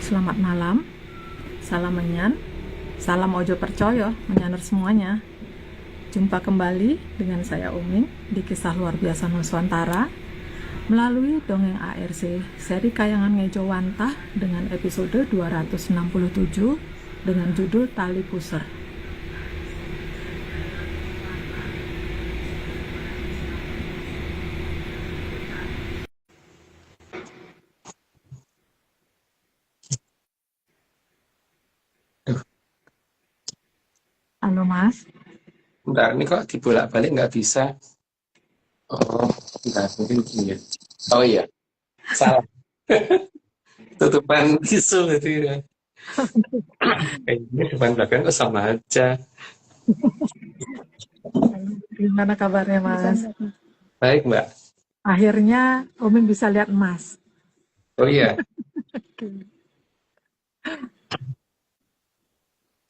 selamat malam, salam menyan, salam ojo percoyo, menyaner semuanya. Jumpa kembali dengan saya Uming di kisah luar biasa Nuswantara melalui dongeng ARC seri Kayangan Ngejo Wantah dengan episode 267 dengan judul Tali Puser. Halo Mas. Bentar, ini kok dibolak-balik nggak bisa. Oh, bentar, mungkin begini ya. Oh iya, salah. Tutupan tisu itu ya. Kayaknya depan belakang kok sama aja. Gimana kabarnya Mas? Baik, Mbak. Akhirnya Uming bisa lihat Mas. Oh iya,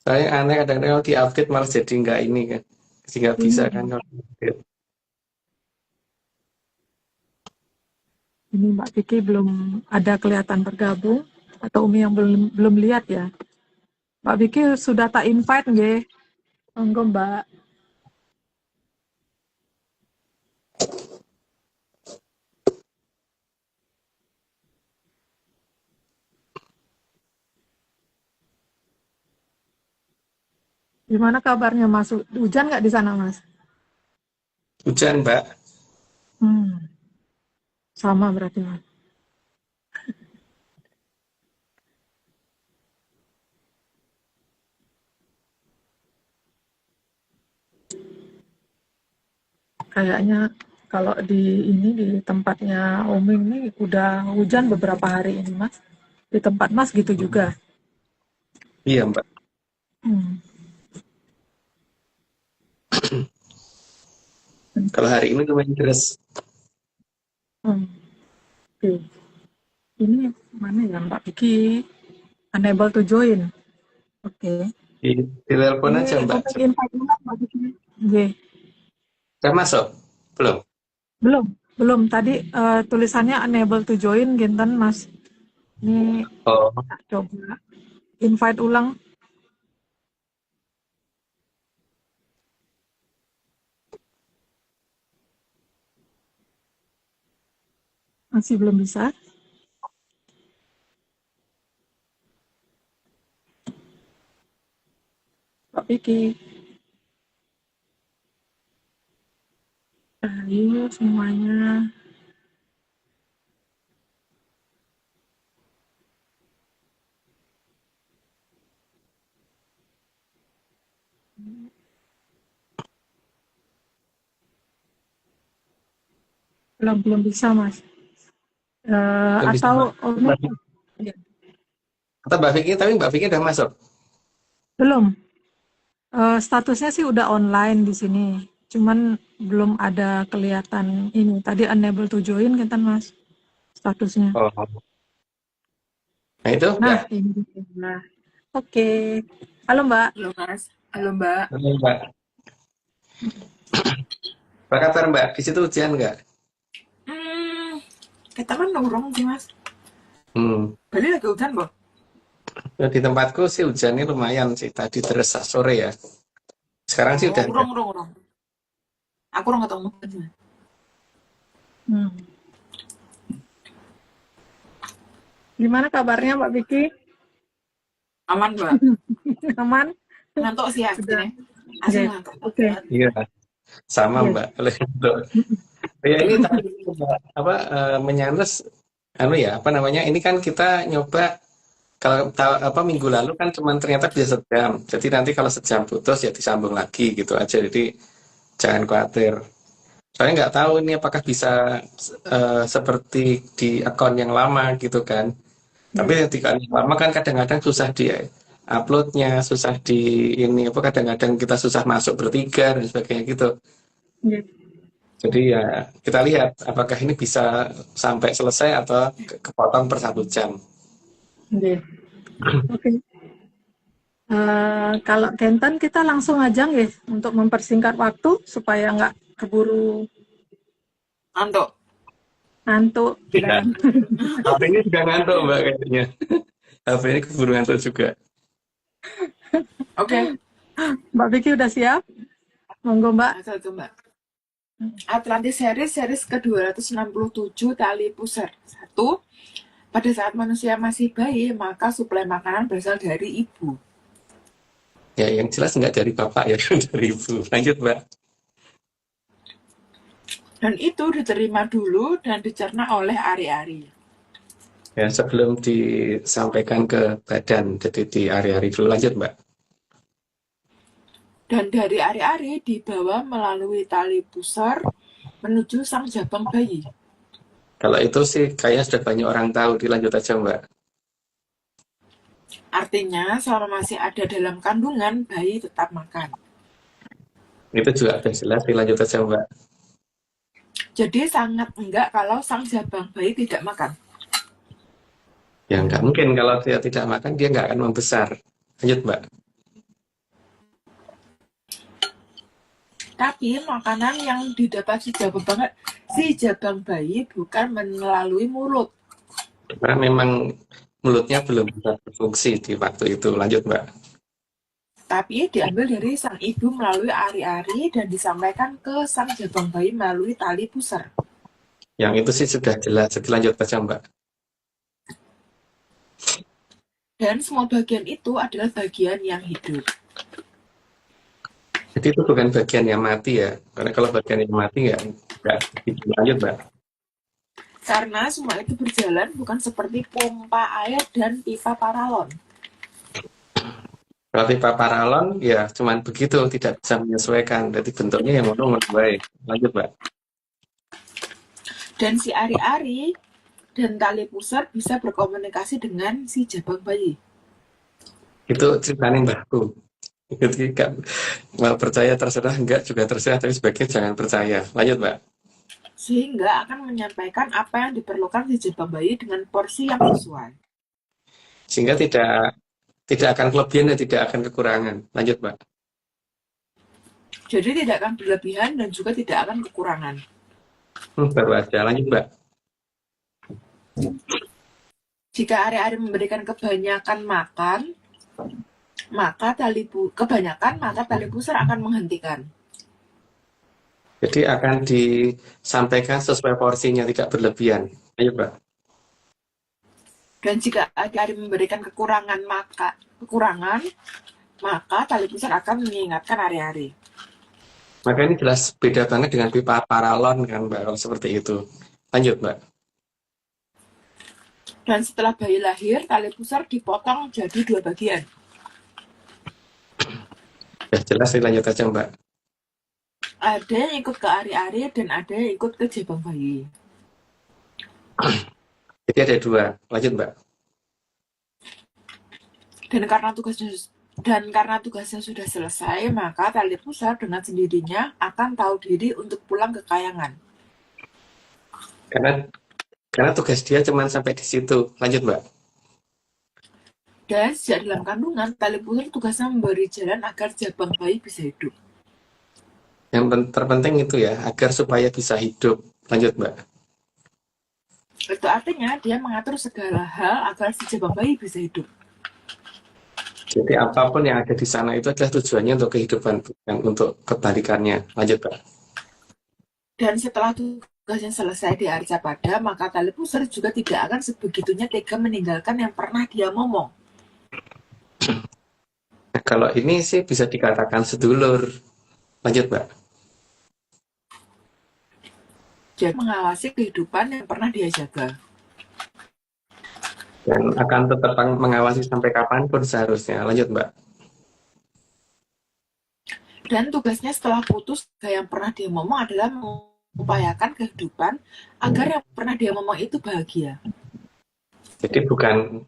saya aneh kadang-kadang kalau di-update malah jadi nggak ini kan. Jadi nggak bisa kan kalau di-update. Ini Mbak Vicky belum ada kelihatan bergabung atau Umi yang belum lihat ya. Mbak Vicky sudah tak invite nggih? Monggo Mbak. Gimana kabarnya Mas? Hujan nggak di sana Mas? Hujan, Mbak. Sama berarti Mas. Kayaknya kalau di tempatnya Oming ini udah hujan beberapa hari ini Mas. Di tempat Mas gitu juga. Iya, Mbak. Hmm. Kalau hari ini lumayan deras. Hmm. Oke. Ini mana ya Mbak Vicky? Unable to join. Oke. Di telepon Ini aja, Mbak. Oming invite Mas Mbak Vicky. Nggih. Saya masuk? Belum? Belum, belum. Tadi tulisannya unable to join, Ginten, Mas. Ini Oh, tak coba invite ulang, masih belum bisa. Pak Vicky, ayo semuanya. Belum bisa, Mas. belum bisa, Atau Mbak. Omik, ya, Kata Mbak Vicky, tapi Mbak Vicky udah masuk. belum. Statusnya sih udah online di sini. Cuman belum ada kelihatan ini. Tadi unable to join, Ginten, Mas. Statusnya. Oh, nah itu Nah, udah. ini dia. Oke. Halo, Mbak. Halo Mas, halo Mbak. Halo, Mbak. Apa kabar, Mbak? Di situ hujan nggak? Kita kan nongkrong sih Mas. Hmm. Bali lagi hujan boh. Ya, di tempatku sih hujannya lumayan sih. Tadi terus sore ya. Sekarang sih Oh, udah enggak. urung. Aku urung ketemu. Hmm. Gimana kabarnya Mbak Vicky? Aman Mbak. Aman? Ngantuk sih ya Sudah. sini. Asli Oke. ngantuk. Oke. Iya, sama Iya. Mbak. Oleh itu. Ya ini tapi Mbak, apa menyanes anu ya, apa namanya? Ini kan kita nyoba kalau apa minggu lalu kan cuman ternyata bisa sejam. Jadi nanti kalau sejam putus ya disambung lagi gitu aja. Jadi jangan khawatir. Soalnya nggak tahu ini apakah bisa seperti di akun yang lama gitu kan. Tapi Iya. yang di akun yang lama kan kadang-kadang susah di uploadnya, susah di ini apa kadang-kadang kita susah masuk bertiga dan sebagainya gitu. Iya. Jadi ya kita lihat apakah ini bisa sampai selesai atau kepotong per 1 jam. Iya. Oke. Kalau Kenten kita langsung aja nggih untuk mempersingkat waktu supaya nggak keburu Ngantuk. ngantuk Iya. dan Hari ini juga ngantuk Mbak kayaknya. HP ini keburu ngantuk juga. Oke, Mbak Vicky udah siap? Monggo Mbak. satu Mbak. Atlantis series ke-267 tali pusar. 1. Pada saat manusia masih bayi, maka suplai makanan berasal dari ibu. Ya, yang jelas nggak dari bapak ya, dari ibu. Lanjut, Mbak. Dan itu diterima dulu dan dicerna oleh ari-ari. Ya, sebelum disampaikan ke badan, jadi di hari-hari dulu. Lanjut, Mbak. Dan dari ari-ari dibawa melalui tali pusar menuju sang jabang bayi. Kalau itu sih kayaknya sudah banyak orang tahu. Dilanjut aja, Mbak. Artinya, selama masih ada dalam kandungan, bayi tetap makan. Itu juga sudah jelas. Dilanjut aja, Mbak. Jadi sangat enggak kalau sang jabang bayi tidak makan. Ya, nggak mungkin kalau dia tidak makan, dia nggak akan membesar. Lanjut, Mbak. Tapi makanan yang didapat si jabang bayi bukan melalui mulut. Karena memang mulutnya belum bisa berfungsi di waktu itu. Lanjut, Mbak. Tapi diambil dari sang ibu melalui ari-ari dan disampaikan ke sang jabang bayi melalui tali pusar. Yang itu sih sudah jelas. Jadi lanjut aja, Mbak. Dan semua bagian itu adalah bagian yang hidup. Jadi itu bukan bagian yang mati ya. Karena kalau bagian yang mati nggak hidup. Lanjut, Mbak. Karena semua itu berjalan bukan seperti pompa air dan pipa paralon. Kalau pipa paralon, ya cuman begitu, tidak bisa menyesuaikan. Jadi bentuknya yang ngono baik. Lanjut, Mbak. Dan si ari-ari dan tali pusar bisa berkomunikasi dengan si jabang bayi. Itu ceritanya Mbahku. Jadi mau percaya terserah, enggak juga terserah, tapi sebaiknya jangan percaya. Lanjut, Mbak. Sehingga akan menyampaikan apa yang diperlukan si jabang bayi dengan porsi yang sesuai. Sehingga tidak akan kelebihan dan tidak akan kekurangan. Lanjut, Mbak. Jadi tidak akan berlebihan dan juga tidak akan kekurangan. Baru aja. Lanjut, Mbak. Jika ari-ari memberikan kebanyakan makan, maka tali pusar akan menghentikan. Jadi akan disampaikan sesuai porsinya, tidak berlebihan. Lanjut, Mbak. Dan jika ari-ari memberikan kekurangan, maka tali pusar akan mengingatkan ari-ari. Maka ini jelas beda banget dengan pipa paralon kan, Mbak, kalau seperti itu. Lanjut, Mbak. Dan setelah bayi lahir, tali pusar dipotong jadi 2 bagian. Ya jelas, lanjut aja, Mbak. Ada yang ikut ke ari-ari dan ada yang ikut ke jabang bayi. Jadi ada 2. Lanjut, Mbak. Dan karena tugasnya sudah selesai, maka tali pusar dengan sendirinya akan tahu diri untuk pulang ke kayangan. Karena tugas dia cuma sampai di situ. Lanjut, Mbak. Dan sejak dalam kandungan, tali pusar tugasnya memberi jalan agar jabang bayi bisa hidup. Yang terpenting itu ya, agar supaya bisa hidup. Lanjut, Mbak. Itu artinya dia mengatur segala hal agar si jabang bayi bisa hidup. Jadi apapun yang ada di sana itu adalah tujuannya untuk kehidupan, bukan untuk kebalikannya. Lanjut, Mbak. Dan setelah tugasnya selesai di Arca Pada, maka tali pusar juga tidak akan sebegitunya tega meninggalkan yang pernah dia momong. Nah, kalau ini sih bisa dikatakan sedulur. Lanjut, Mbak. Dia mengawasi kehidupan yang pernah dia jaga. Dan akan tetap mengawasi sampai kapanpun seharusnya. Lanjut, Mbak. Dan tugasnya setelah putus, yang pernah dia momong adalah mengupayakan kehidupan agar yang pernah dia momong itu bahagia. Jadi bukan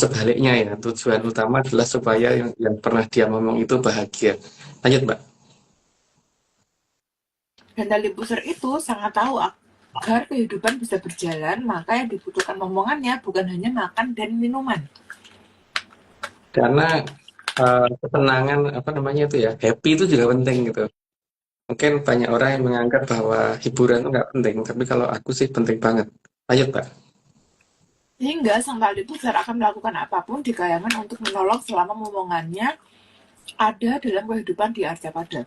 sebaliknya ya. Tujuan utama adalah supaya yang pernah dia ngomong itu bahagia. Lanjut, Mbak. Dan tali pusar itu sangat tahu agar kehidupan bisa berjalan, maka yang dibutuhkan momongannya bukan hanya makan dan minuman. Karena kesenangan, happy itu juga penting gitu. Mungkin banyak orang yang menganggap bahwa hiburan itu nggak penting, tapi kalau aku sih penting banget. Lanjut, Mbak. Sehingga sang tali pusar akan melakukan apapun di kayangan untuk menolong selama momongannya ada dalam kehidupan di Arcapada.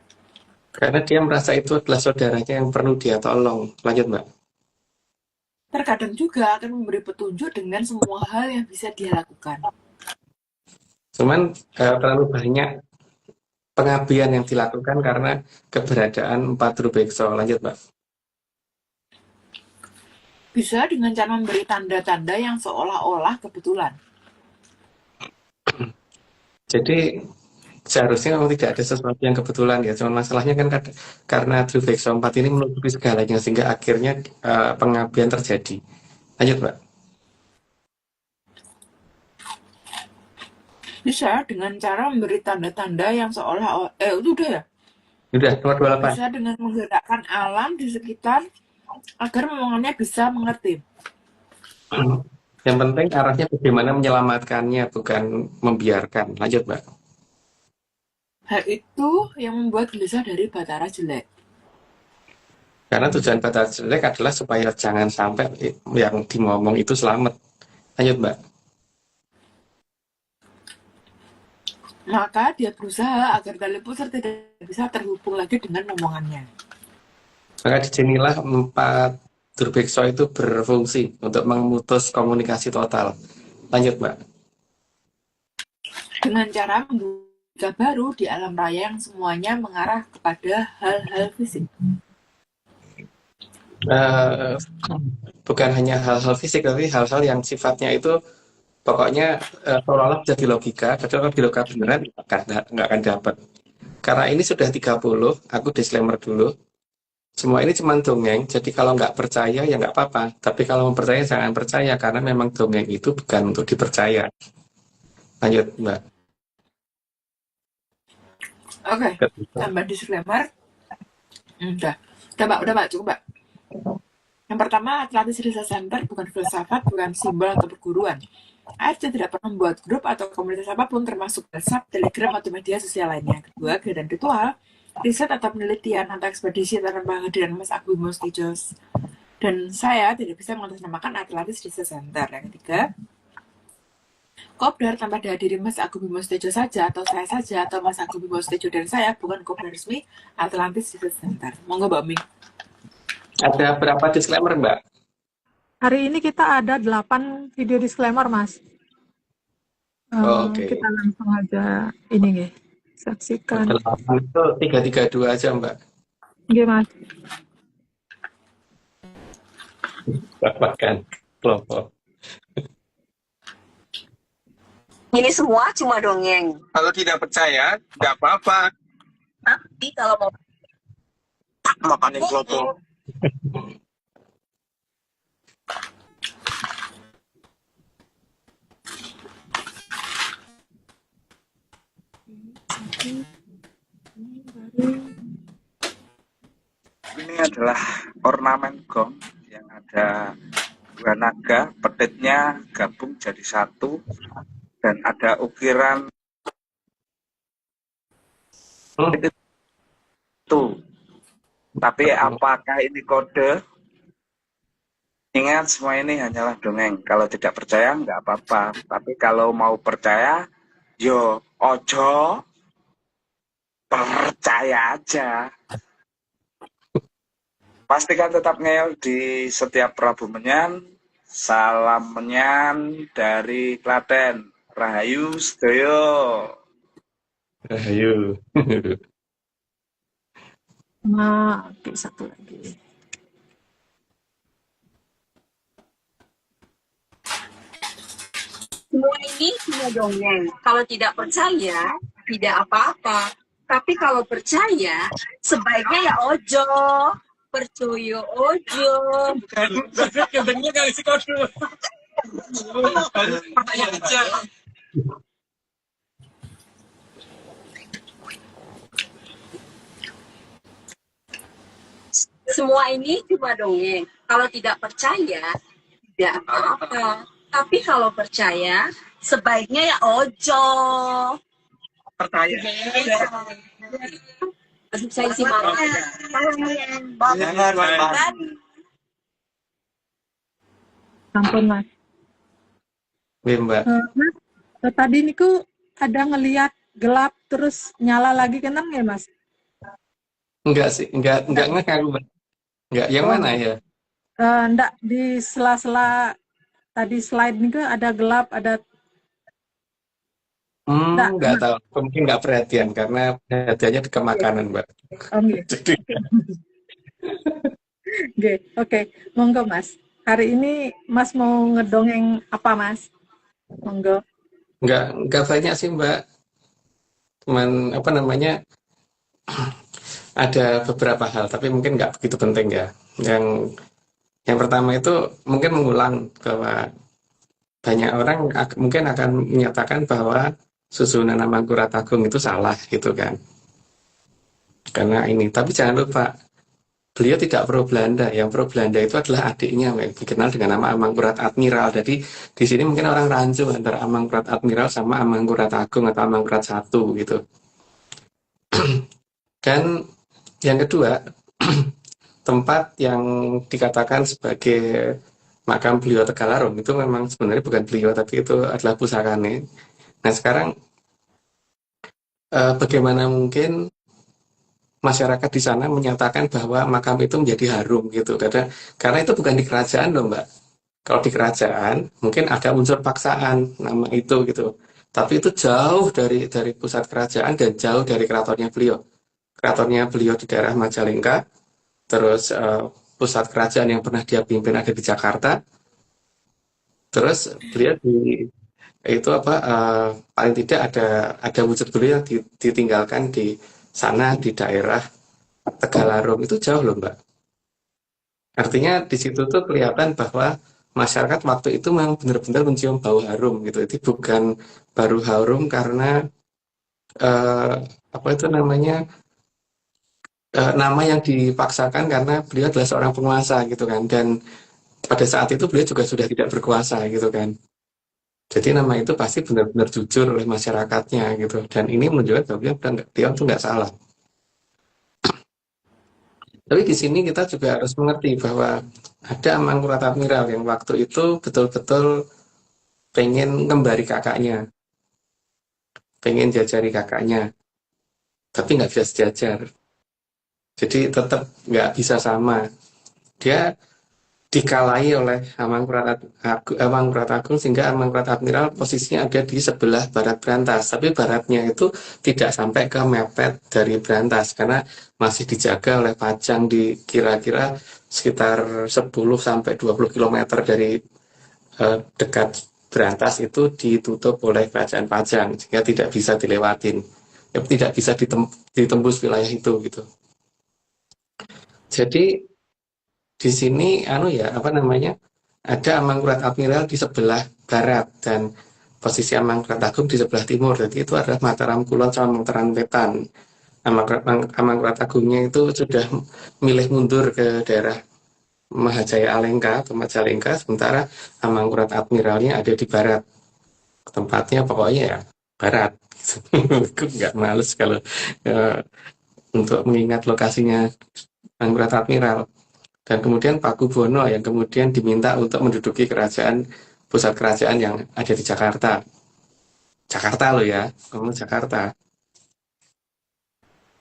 Karena dia merasa itu adalah saudaranya yang perlu dia tolong. Lanjut, Mbak. Terkadang juga akan memberi petunjuk dengan semua hal yang bisa dia lakukan. Cuman terlalu banyak pengabdian yang dilakukan karena keberadaan empat Drubekso. Lanjut, Mbak. Bisa dengan cara memberi tanda-tanda yang seolah-olah kebetulan. Jadi seharusnya memang tidak ada sesuatu yang kebetulan ya. Cuman masalahnya kan karena Drubekso 4 ini menutupi segalanya sehingga akhirnya pengabdian terjadi. Lanjut, Mbak. Bisa dengan cara memberi tanda-tanda yang seolah-olah itu udah ya. Sudah, nomor 28. Bisa dengan menggerakkan alam di sekitar agar momongannya bisa mengerti. Yang penting arahnya bagaimana menyelamatkannya, bukan membiarkan. Lanjut, Mbak. Hal itu yang membuat gelisah dari Batara jelek. Karena tujuan Batara jelek adalah supaya jangan sampai yang dimomong itu selamat. Lanjut, Mbak. Maka dia berusaha agar tali pusar tidak bisa terhubung lagi dengan momongannya. Maka disinilah 4 Durbekso itu berfungsi untuk memutus komunikasi total. Lanjut, Mbak. Dengan cara membuka baru di alam raya yang semuanya mengarah kepada hal-hal fisik. Bukan hanya hal-hal fisik, tapi hal-hal yang sifatnya itu pokoknya seolah-olah jadi logika, padahal kalau di logika beneran nggak akan dapat. Karena ini sudah 30, aku disclaimer dulu. Semua ini cuma dongeng, jadi kalau nggak percaya ya nggak apa-apa. Tapi kalau mau percaya jangan percaya, karena memang dongeng itu bukan untuk dipercaya. Lanjut, Mbak. Oke, tambah disclaimer. Udah, Mbak, cukup, Mbak. Yang pertama, Atlantis Research Center bukan filsafat, bukan simbol atau perguruan. ARC tidak pernah membuat grup atau komunitas apapun, termasuk WhatsApp, Telegram, atau media sosial lainnya. Kedua, kegiatan ritual, riset atau penelitian atau ekspedisi tanpa kehadiran Mas Agung Bimo Setijo dan saya tidak bisa mengatasnamakan Atlantis Research Center. Yang ketiga, Kopdar tanpa dihadiri Mas Agung Bimo Setijo saja, atau saya saja, atau Mas Agung Bimo Setijo dan saya bukan Kopdar resmi Atlantis Research Center. Monggo, Mbak Ming. Ada berapa disclaimer, Mbak? Hari ini kita ada 8 video disclaimer, Mas. Oke. Kita langsung aja ini nih, saksikan. 8 itu 332 aja, Mbak. Oke, Mas. Bahkan kelompok. Ini semua cuma dongeng. Kalau tidak percaya, nggak apa-apa. Tapi kalau mau Makanin kelompok. Ini adalah ornamen gong yang ada 2 naga, pedetnya gabung jadi satu, dan ada ukiran itu. Tapi apakah ini kode? Ingat, semua ini hanyalah dongeng. Kalau tidak percaya nggak apa-apa. Tapi kalau mau percaya, yo ojo percaya aja. Pastikan tetap ngeyel di setiap Rabu Menyan. Salam Menyan dari Klaten. Rahayu sedaya. Ayo. Nah, oke, satu lagi. semua ini cuma dongeng. Kalau tidak percaya, tidak apa-apa. Tapi kalau percaya, sebaiknya ya ojo. Percaya ojo. Kedengar kali si kode. Percaya aja. Semua ini cuma dongeng. Kalau tidak percaya, tidak apa-apa. Tapi kalau percaya, sebaiknya ya ojo. Percaya. Aduh, saya isi marah. Jangan, Mas. Ampun, Mas. Wih, Mbak. Mas, tadi niku ada ngeliat gelap terus nyala lagi kenapa ya Mas? Enggak sih, enggak ngeh aku, Mbak. Enggak, yang Oh, mana ya? ndak di sela-sela tadi slide niku ada gelap, ada ndak Enggak Mas? tahu. Mungkin enggak perhatian karena perhatiannya ke Oke, makanan, Mbak. oh, nggih. Jadi Nggih, oke. Monggo Mas. Hari ini Mas mau ngedongeng apa Mas? Monggo. enggak banyak sih, Mbak. Cuman apa namanya? Ada beberapa hal, tapi mungkin nggak begitu penting ya. Yang pertama itu mungkin mengulang bahwa banyak orang mungkin akan menyatakan bahwa susunan Mangkurat Agung itu salah gitu kan. Karena ini, tapi jangan lupa beliau tidak pro Belanda. Yang pro Belanda itu adalah adiknya yang dikenal dengan nama Amangkurat Admiral. Jadi di sini mungkin orang rancu antara Amangkurat Admiral sama Amangkurat Agung atau Amangkurat Satu gitu. Dan yang kedua, tempat yang dikatakan sebagai makam beliau Tegalarum itu memang sebenarnya bukan beliau, tapi itu adalah pusakane. Nah sekarang bagaimana mungkin masyarakat di sana menyatakan bahwa makam itu menjadi harum gitu? Karena itu bukan di kerajaan loh, Mbak. Kalau di kerajaan mungkin ada unsur paksaan nama itu gitu. Tapi itu jauh dari pusat kerajaan dan jauh dari keratonnya beliau. Keratonnya beliau di daerah Majalengka, terus pusat kerajaan yang pernah dia pimpin ada di Jakarta. Terus beliau itu apa paling tidak ada wujud beliau yang ditinggalkan di sana di daerah Tegalarum itu jauh loh, Mbak. Artinya di situ tuh kelihatan bahwa masyarakat waktu itu memang benar-benar mencium bau harum gitu. Itu bukan baru harum karena apa itu namanya nama yang dipaksakan karena beliau adalah seorang penguasa gitu kan. Dan pada saat itu beliau juga sudah tidak berkuasa gitu kan. Jadi nama itu pasti benar-benar jujur oleh masyarakatnya gitu. Dan ini menunjukkan bahwa beliau itu nggak salah. Tapi di sini kita juga harus mengerti bahwa ada Amangkurat Admiral yang waktu itu betul-betul pengen ngembari kakaknya, pengen jajari kakaknya, tapi nggak bisa sejajar. Jadi tetap nggak bisa sama. Dia dikalai oleh Amangkurat Agung sehingga Amangkurat Admiral posisinya ada di sebelah barat Brantas, tapi baratnya itu tidak sampai ke mepet dari Brantas karena masih dijaga oleh Pajang di kira-kira sekitar 10 sampai 20 km dari dekat Brantas itu ditutup oleh kerajaan Pajang sehingga tidak bisa dilewatin, tidak bisa ditembus wilayah itu gitu. Jadi di sini apa namanya ada Amangkurat Admiral di sebelah barat dan posisi Amangkurat Agung di sebelah timur. Jadi itu adalah Mataram Kulon sama Mataram Wetan. Amangkurat Agungnya itu sudah milih mundur ke daerah Mahajaya Alengka atau Majalengka, sementara Amangkurat Admiralnya ada di barat. Tempatnya pokoknya ya barat. Aku nggak males kalau untuk mengingat lokasinya Amangkurat Admiral. Dan kemudian Pakubono yang kemudian diminta untuk menduduki pusat kerajaan yang ada di Jakarta. Jakarta loh ya, ngomong Jakarta.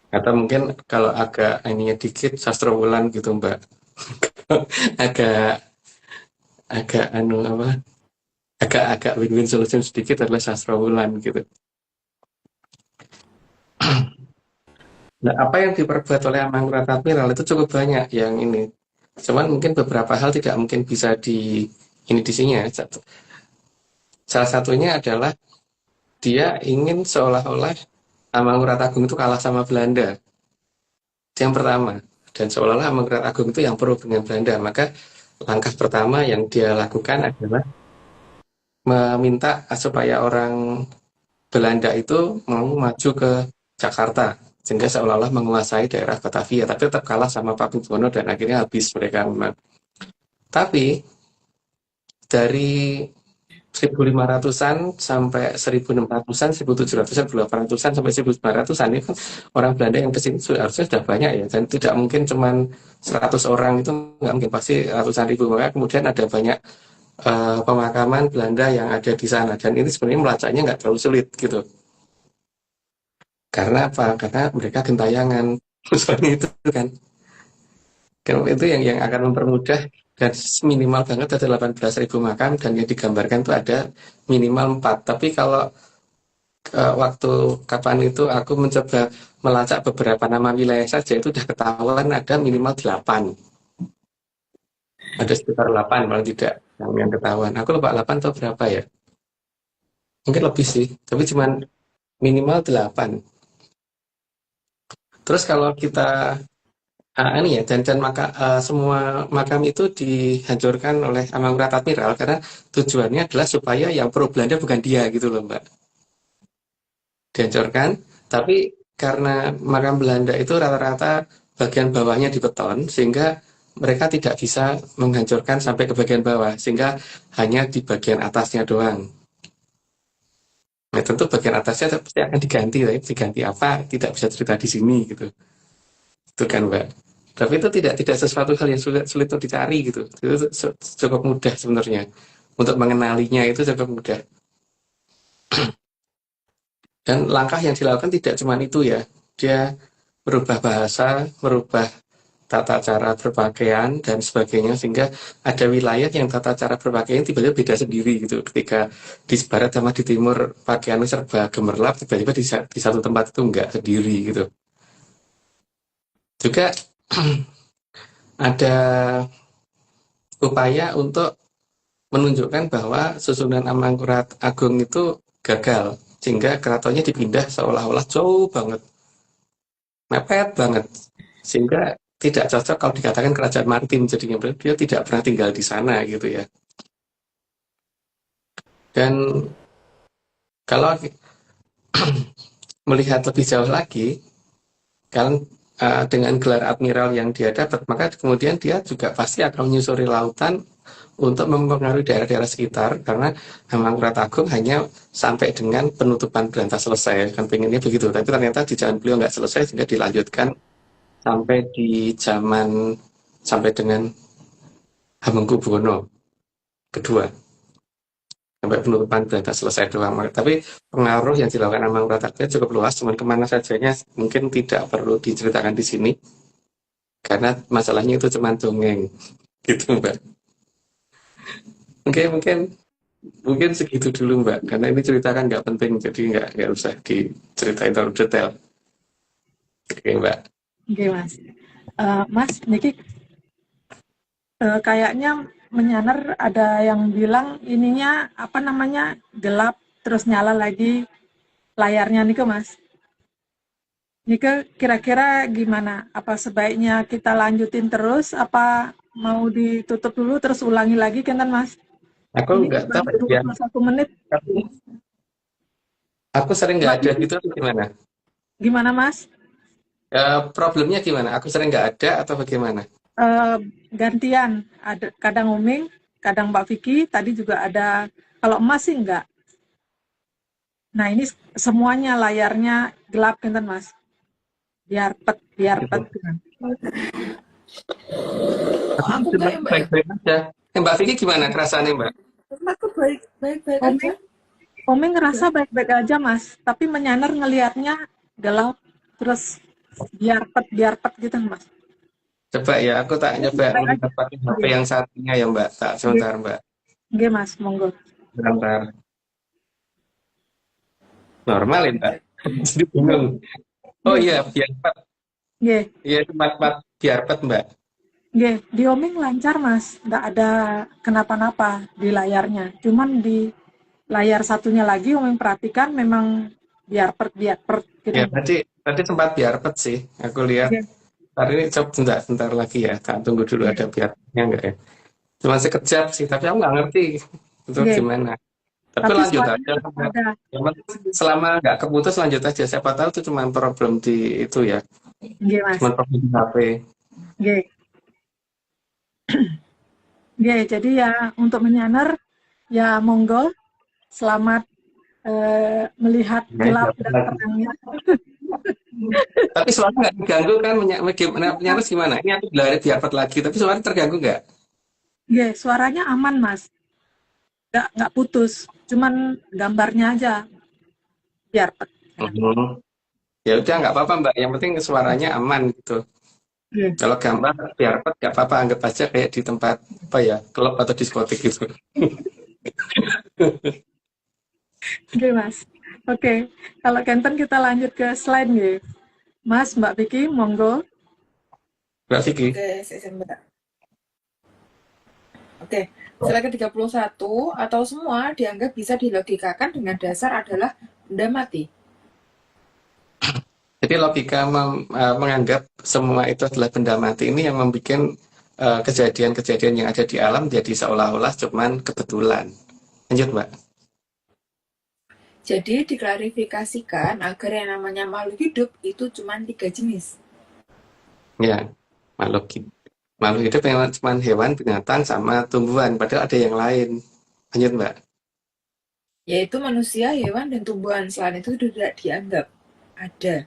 Atau mungkin kalau agak ininya dikit Sastrowulan gitu, Mbak. agak agak win-win solution sedikit adalah Sastrowulan gitu. Nah, apa yang diperbuat oleh Amangkurat Admiral itu cukup banyak yang ini. Cuman mungkin beberapa hal tidak mungkin bisa di sini ya. Salah satunya adalah dia ingin seolah-olah Amangkurat Agung itu kalah sama Belanda. Itu yang pertama. Dan seolah-olah Amangkurat Agung itu yang pro dengan Belanda. Maka langkah pertama yang dia lakukan adalah meminta supaya orang Belanda itu mau maju ke Jakarta. Sehingga seolah-olah menguasai daerah Batavia, tapi tetap kalah sama Pakubono dan akhirnya habis mereka memang. Tapi dari 1500-an sampai 1600-an, 1700-an, 1800-an sampai 1900-an ini kan orang Belanda yang kesini harusnya sudah banyak ya, dan tidak mungkin cuma 100 orang itu nggak mungkin, pasti ratusan ribu. Maka kemudian ada banyak pemakaman Belanda yang ada di sana. Dan ini sebenarnya melacaknya nggak terlalu sulit gitu. Karena apa? Karena mereka gentayangan. Soalnya itu kan. Karena itu yang akan mempermudah, dan minimal banget ada 18.000 makam, dan yang digambarkan itu ada minimal 4. Tapi kalau waktu kapan itu aku mencoba melacak beberapa nama wilayah saja, itu udah ketahuan ada minimal 8. Ada sekitar 8 paling tidak yang ketahuan. Aku lupa 8 atau berapa ya. Mungkin lebih sih, tapi cuman minimal 8. Terus kalau kita ini ya, dan semua makam itu dihancurkan oleh Amangkurat Admiral karena tujuannya adalah supaya yang pro Belanda bukan dia gitu loh Mbak. Dihancurkan, tapi karena makam Belanda itu rata-rata bagian bawahnya di beton, sehingga mereka tidak bisa menghancurkan sampai ke bagian bawah, sehingga hanya di bagian atasnya doang. Nah tentu bagian atasnya pasti akan diganti, tapi diganti apa tidak bisa cerita di sini gitu. Itu kan Mbak. Tapi itu tidak sesuatu hal yang sulit untuk dicari gitu. Itu cukup mudah sebenarnya. Untuk mengenalinya itu cukup mudah. Dan langkah yang dilakukan tidak cuma itu ya. Dia merubah bahasa, merubah tata cara berpakaian dan sebagainya, sehingga ada wilayah yang tata cara berpakaian tiba-tiba beda sendiri gitu. Ketika di barat sama di timur pakaiannya serba gemerlap, tiba-tiba di satu tempat itu enggak sendiri gitu. Juga ada upaya untuk menunjukkan bahwa susunan Amangkurat Agung itu gagal, sehingga keratonnya dipindah seolah-olah jauh banget, mepet banget, sehingga tidak cocok kalau dikatakan kerajaan maritim, jadinya dia tidak pernah tinggal di sana gitu ya. Dan kalau melihat lebih jauh lagi, kan dengan gelar admiral yang dia dapat, maka kemudian dia juga pasti akan menyusuri lautan untuk mempengaruhi daerah-daerah sekitar, karena Amangkurat Agung hanya sampai dengan penutupan Berantas selesai, kan pengennya begitu, tapi ternyata di zaman beliau nggak selesai, sehingga dilanjutkan sampai di zaman, sampai dengan Hamengkubuwono kedua, sampai penutupan Berantas selesai doang. Tapi pengaruh yang dilakukan Amangkurat Agung cukup luas, cuman kemana sajanya mungkin tidak perlu diceritakan di sini, karena masalahnya itu cuma dongeng gitu Mbak. Mungkin segitu dulu Mbak, karena ini ceritakan nggak penting, jadi nggak usah diceritain terlalu detail. Oke Mbak. Oke Mas. Mas, Niki kayaknya menyanar ada yang bilang ininya apa namanya gelap terus nyala lagi layarnya nih Mas. Nika kira-kira gimana? Apa sebaiknya kita lanjutin terus? Apa mau ditutup dulu terus ulangi lagi kan Mas? Aku Ini nggak tahu baru ya, 21 menit. tapi aku sering nggak ada gitu atau gimana? Gimana Mas? Problemnya gimana? Aku sering nggak ada atau bagaimana? Gantian, ada kadang Uming, kadang Mbak Vicky, tadi juga ada. Kalau Emas sih enggak. Nah ini semuanya layarnya gelap kan Mas? Biar pet. Kan. Aku enggak ya Mbak ya. Baik-baik aja. Mbak Vicky gimana kerasaannya Mbak? Aku baik aja. Omeng ngerasa baik-baik aja Mas, tapi menyanar ngelihatnya gelap, terus biar pet gitu Mas. Coba ya, aku tak nyoba melihat pakai HP yang satunya ya Mbak. Tak sebentar Mbak. Oke Mas, monggo. Sebentar. Normal ya Mbak? Jadi bingung. Oh iya, biar pet. Nggih. Iya, tempat biar pet Mbak. Nggih, di Omeng lancar Mas, nggak ada kenapa-napa di layarnya. Cuman di layar satunya lagi Omeng perhatikan memang biar pet gitu. Ya, tadi sempat biar pet sih. Aku lihat. Oke. Hari ini coba sebentar lagi ya. Tak tunggu dulu ada biarnya enggak ya. Cuma sekejap sih, tapi aku nggak ngerti itu gimana. Tapi lanjut aja. Selama nggak keputus lanjut aja. Siapa tahu itu cuma problem di itu ya. Nggih Mas. Cuma problem di HP. Nggih. Nggih, jadi ya untuk menyanar ya monggo. Selamat melihat gelap dan terangnya. Tapi suara nggak terganggu kan? Menyaris gimana? Ini aku gelari biar pet lagi, tapi suara terganggu nggak? Nggih, suaranya aman Mas. nggak putus, cuman gambarnya aja biar enak. Ya udah nggak apa-apa Mbak, yang penting suaranya aman gitu. Kalau gambar biar nggak apa-apa, anggap aja kayak di tempat apa ya, klub atau diskotik gitu. Oke Mas. Oke, kalau Kenten kita lanjut ke slide nih. Mas, Mbak Vicky, monggo. Mbak Vicky. Oke, saya Mbak. Oke, slide ke-31 atau semua dianggap bisa dilogikakan dengan dasar adalah benda mati. Jadi logika menganggap semua itu adalah benda mati ini yang membuat kejadian-kejadian yang ada di alam jadi seolah-olah cuman kebetulan. Lanjut Mbak. Jadi diklarifikasikan agar yang namanya makhluk hidup itu cuma 3 jenis. Ya, makhluk hidup yang cuma hewan, binatang, sama tumbuhan. Padahal ada yang lain. Lanjut Mbak. Yaitu manusia, hewan, dan tumbuhan. Selain itu tidak dianggap ada.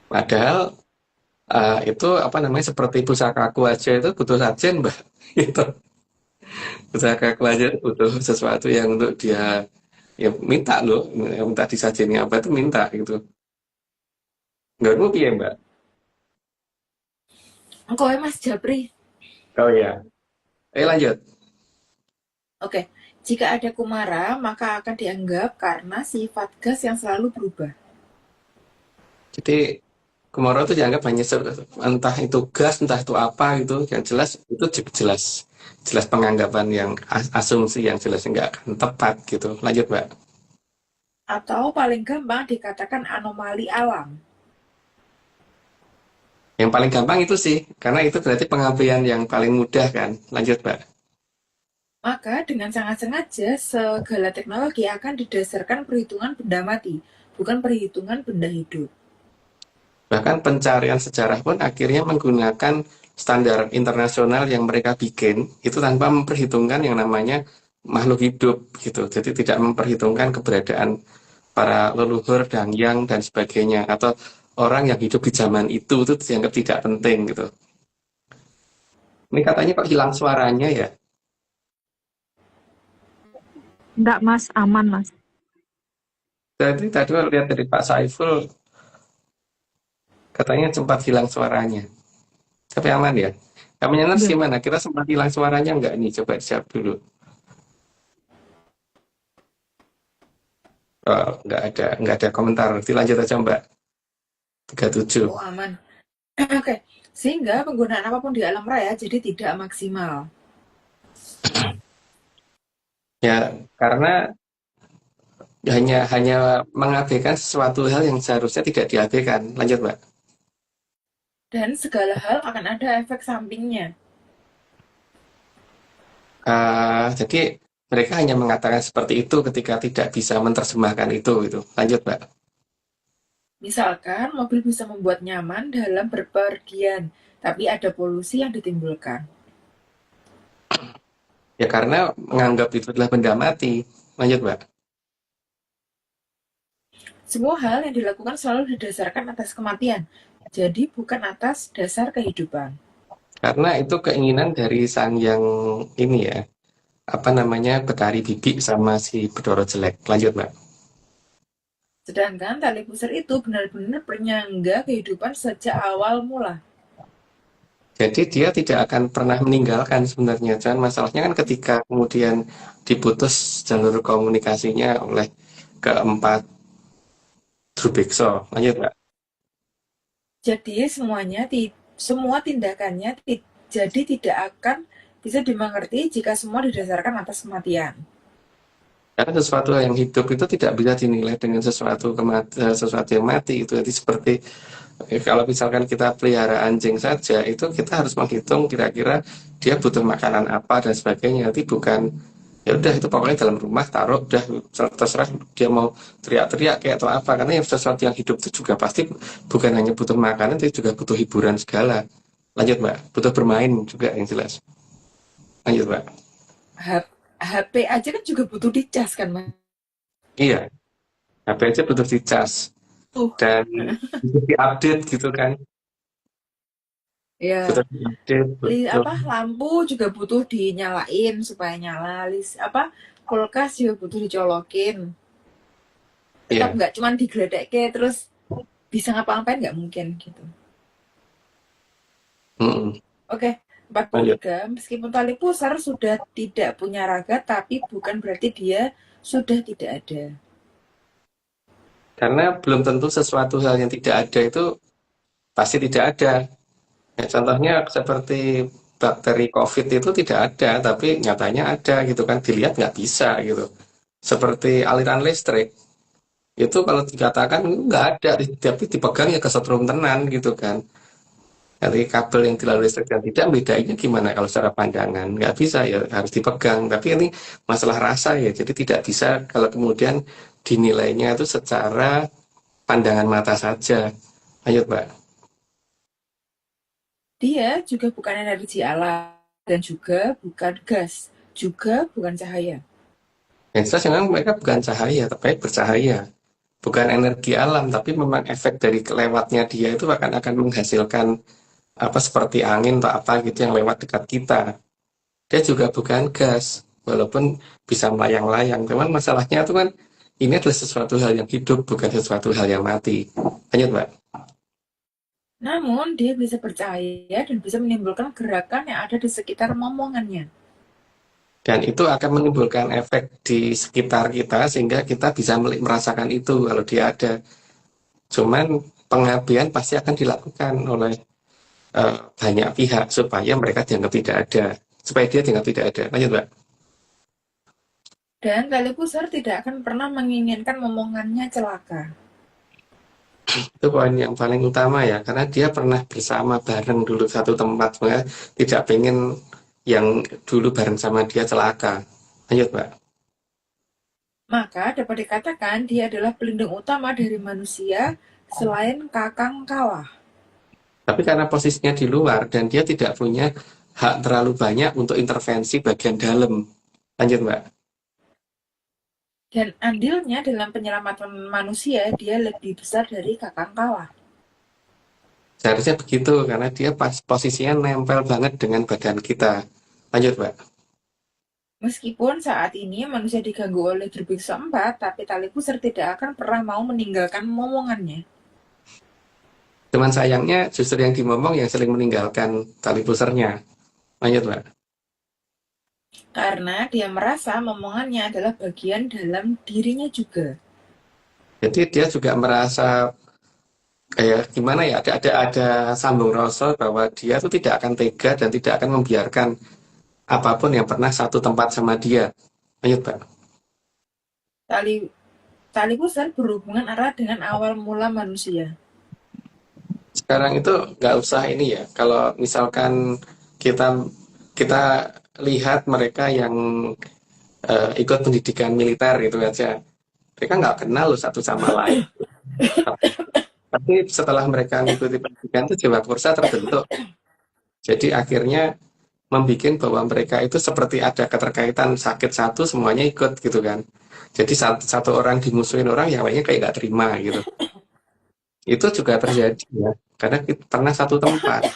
Padahal itu apa namanya seperti pusakaku aja itu butuh sajen Mbak. Gitu. Pusakaku aja butuh sesuatu yang untuk dia ya minta loh, minta disajeni apa itu minta gitu. Nggak rugi ya Mbak. Engkau Mas Japri. Oh ya. Lanjut. Oke, jika ada kumara, maka akan dianggap karena sifat gas yang selalu berubah. Jadi Kumaro itu dianggap hanya entah itu gas, entah itu apa gitu. Yang jelas itu jelas penganggapan yang asumsi yang jelas nggak akan tepat gitu. Lanjut Mbak. Atau paling gampang dikatakan anomali alam. Yang paling gampang itu sih, karena itu berarti pengambilan yang paling mudah kan. Lanjut Mbak. Maka dengan sangat sengaja segala teknologi akan didasarkan perhitungan benda mati, bukan perhitungan benda hidup. Bahkan pencarian sejarah pun akhirnya menggunakan standar internasional yang mereka bikin itu tanpa memperhitungkan yang namanya makhluk hidup gitu. Jadi tidak memperhitungkan keberadaan para leluhur, dangyang dan sebagainya atau orang yang hidup di zaman itu dianggap tidak penting gitu. Ini katanya kok hilang suaranya ya? Enggak Mas, aman Mas. Jadi tadi lihat dari Pak Saiful katanya sempat hilang suaranya. Tapi aman ya? Kami Nyaners gimana? Kita sempat hilang suaranya nggak nih? Coba siap dulu. Oh, nggak ada komentar. Nanti lanjut aja Mbak. 37. Oh, aman. Oke, sehingga penggunaan apapun di alam raya jadi tidak maksimal. Ya, karena hanya mengabaikan sesuatu hal yang seharusnya tidak diabaikan. Lanjut Mbak. Dan segala hal akan ada efek sampingnya. Jadi mereka hanya mengatakan seperti itu ketika tidak bisa menerjemahkan itu gitu. Lanjut Mbak. Misalkan mobil bisa membuat nyaman dalam berpergian, tapi ada polusi yang ditimbulkan. Ya karena menganggap itu adalah benda mati. Lanjut Mbak. Semua hal yang dilakukan selalu didasarkan atas kematian, jadi bukan atas dasar kehidupan. Karena itu keinginan dari sang yang ini ya, apa namanya, Betari Bibi sama si Bedoro Jelek. Lanjut Mbak. Sedangkan tali pusar itu benar-benar penyangga kehidupan sejak awal mula. Jadi dia tidak akan pernah meninggalkan sebenarnya. Cuman masalahnya kan ketika kemudian diputus jalur komunikasinya oleh keempat Drubikso. Lanjut Mbak. Jadi semua tindakannya jadi tidak akan bisa dimengerti jika semua didasarkan atas kematian. Karena sesuatu yang hidup itu tidak bisa dinilai dengan sesuatu yang mati. Itu jadi seperti kalau misalkan kita pelihara anjing saja, itu kita harus menghitung kira-kira dia butuh makanan apa dan sebagainya. Nanti bukan ya udah itu pokoknya dalam rumah taruh udah terserah dia mau teriak-teriak kayak atau apa. Karena yang sesuatu yang hidup itu juga pasti bukan hanya butuh makanan, tapi juga butuh hiburan segala. Lanjut Mbak, butuh bermain juga yang jelas. Lanjut Mbak. HP aja kan juga butuh dicas kan, Mas? Iya, HP aja butuh dicas dan butuh diupdate gitu kan. Ya, Butuh diupdate, butuh. lampu juga butuh dinyalain supaya nyala. kulkas ya butuh dicolokin. Tetap Iya. nggak cuman digeledekke terus bisa ngapa-ngapain, nggak mungkin gitu. Mm-mm. Oke, Lanjut. 43. Meskipun tali pusar sudah tidak punya raga, tapi bukan berarti dia sudah tidak ada. Karena belum tentu sesuatu hal yang tidak ada itu pasti tidak ada. Ya, contohnya seperti bakteri COVID itu tidak ada, tapi nyatanya ada gitu kan. Dilihat nggak bisa gitu. Seperti aliran listrik, itu kalau dikatakan nggak ada, tapi dipegang ya kesetrum tenan gitu kan. Dari kabel yang dilalui listrik dan tidak, bedanya gimana kalau secara pandangan? Nggak bisa ya, harus dipegang. Tapi ini masalah rasa ya, jadi tidak bisa kalau kemudian dinilainya itu secara pandangan mata saja. Ayo, Mbak. Dia juga bukan energi alam dan juga bukan gas, juga bukan cahaya. Yang jelas memang mereka bukan cahaya, tapi bercahaya. Bukan energi alam, tapi memang efek dari kelewatnya dia itu akan menghasilkan apa seperti angin atau apa gitu yang lewat dekat kita. Dia juga bukan gas, walaupun bisa melayang-layang. Cuman masalahnya itu kan ini adalah sesuatu hal yang hidup, bukan sesuatu hal yang mati. Lanjut, Mbak. Namun dia bisa bercahaya dan bisa menimbulkan gerakan yang ada di sekitar momongannya. Dan itu akan menimbulkan efek di sekitar kita sehingga kita bisa merasakan itu kalau dia ada. Cuman pengabdian pasti akan dilakukan oleh banyak pihak supaya mereka dianggap tidak ada, supaya dia dianggap tidak ada. Lanjut, Mbak. Dan tali pusar tidak akan pernah menginginkan momongannya celaka. Itu poin yang paling utama ya, karena dia pernah bersama bareng dulu satu tempat, makanya tidak pengen yang dulu bareng sama dia celaka. Lanjut, Mbak. Maka dapat dikatakan dia adalah pelindung utama dari manusia selain kakang kawah. Tapi karena posisinya di luar dan dia tidak punya hak terlalu banyak untuk intervensi bagian dalam. Lanjut, Mbak. Dan andilnya dalam penyelamatan manusia dia lebih besar dari kakang kawah. Seharusnya begitu, karena dia posisinya nempel banget dengan badan kita. Lanjut, Mbak. Meskipun saat ini manusia diganggu oleh gerbiksa 4, tapi tali pusar tidak akan pernah mau meninggalkan momongannya. Cuman sayangnya justru yang dimomong yang sering meninggalkan tali pusarnya. Lanjut, Mbak. Karena dia merasa momongannya adalah bagian dalam dirinya juga. Jadi dia juga merasa kayak gimana ya, ada sambung rasa bahwa dia tuh tidak akan tega dan tidak akan membiarkan apapun yang pernah satu tempat sama dia. Lanjut, Pak. Tali pusar berhubungan erat dengan awal mula manusia. Sekarang itu nggak usah ini ya. Kalau misalkan kita kita lihat mereka yang ikut pendidikan militer gitu aja, mereka nggak kenal loh satu sama lain. Tapi setelah mereka mengikuti pendidikan itu jiwa kursa terbentuk. Jadi akhirnya membuat bahwa mereka itu seperti ada keterkaitan, sakit satu semuanya ikut gitu kan. Jadi satu orang dimusuhin orang yang lainnya kayak nggak terima gitu. Itu juga terjadi ya, karena kita pernah satu tempat.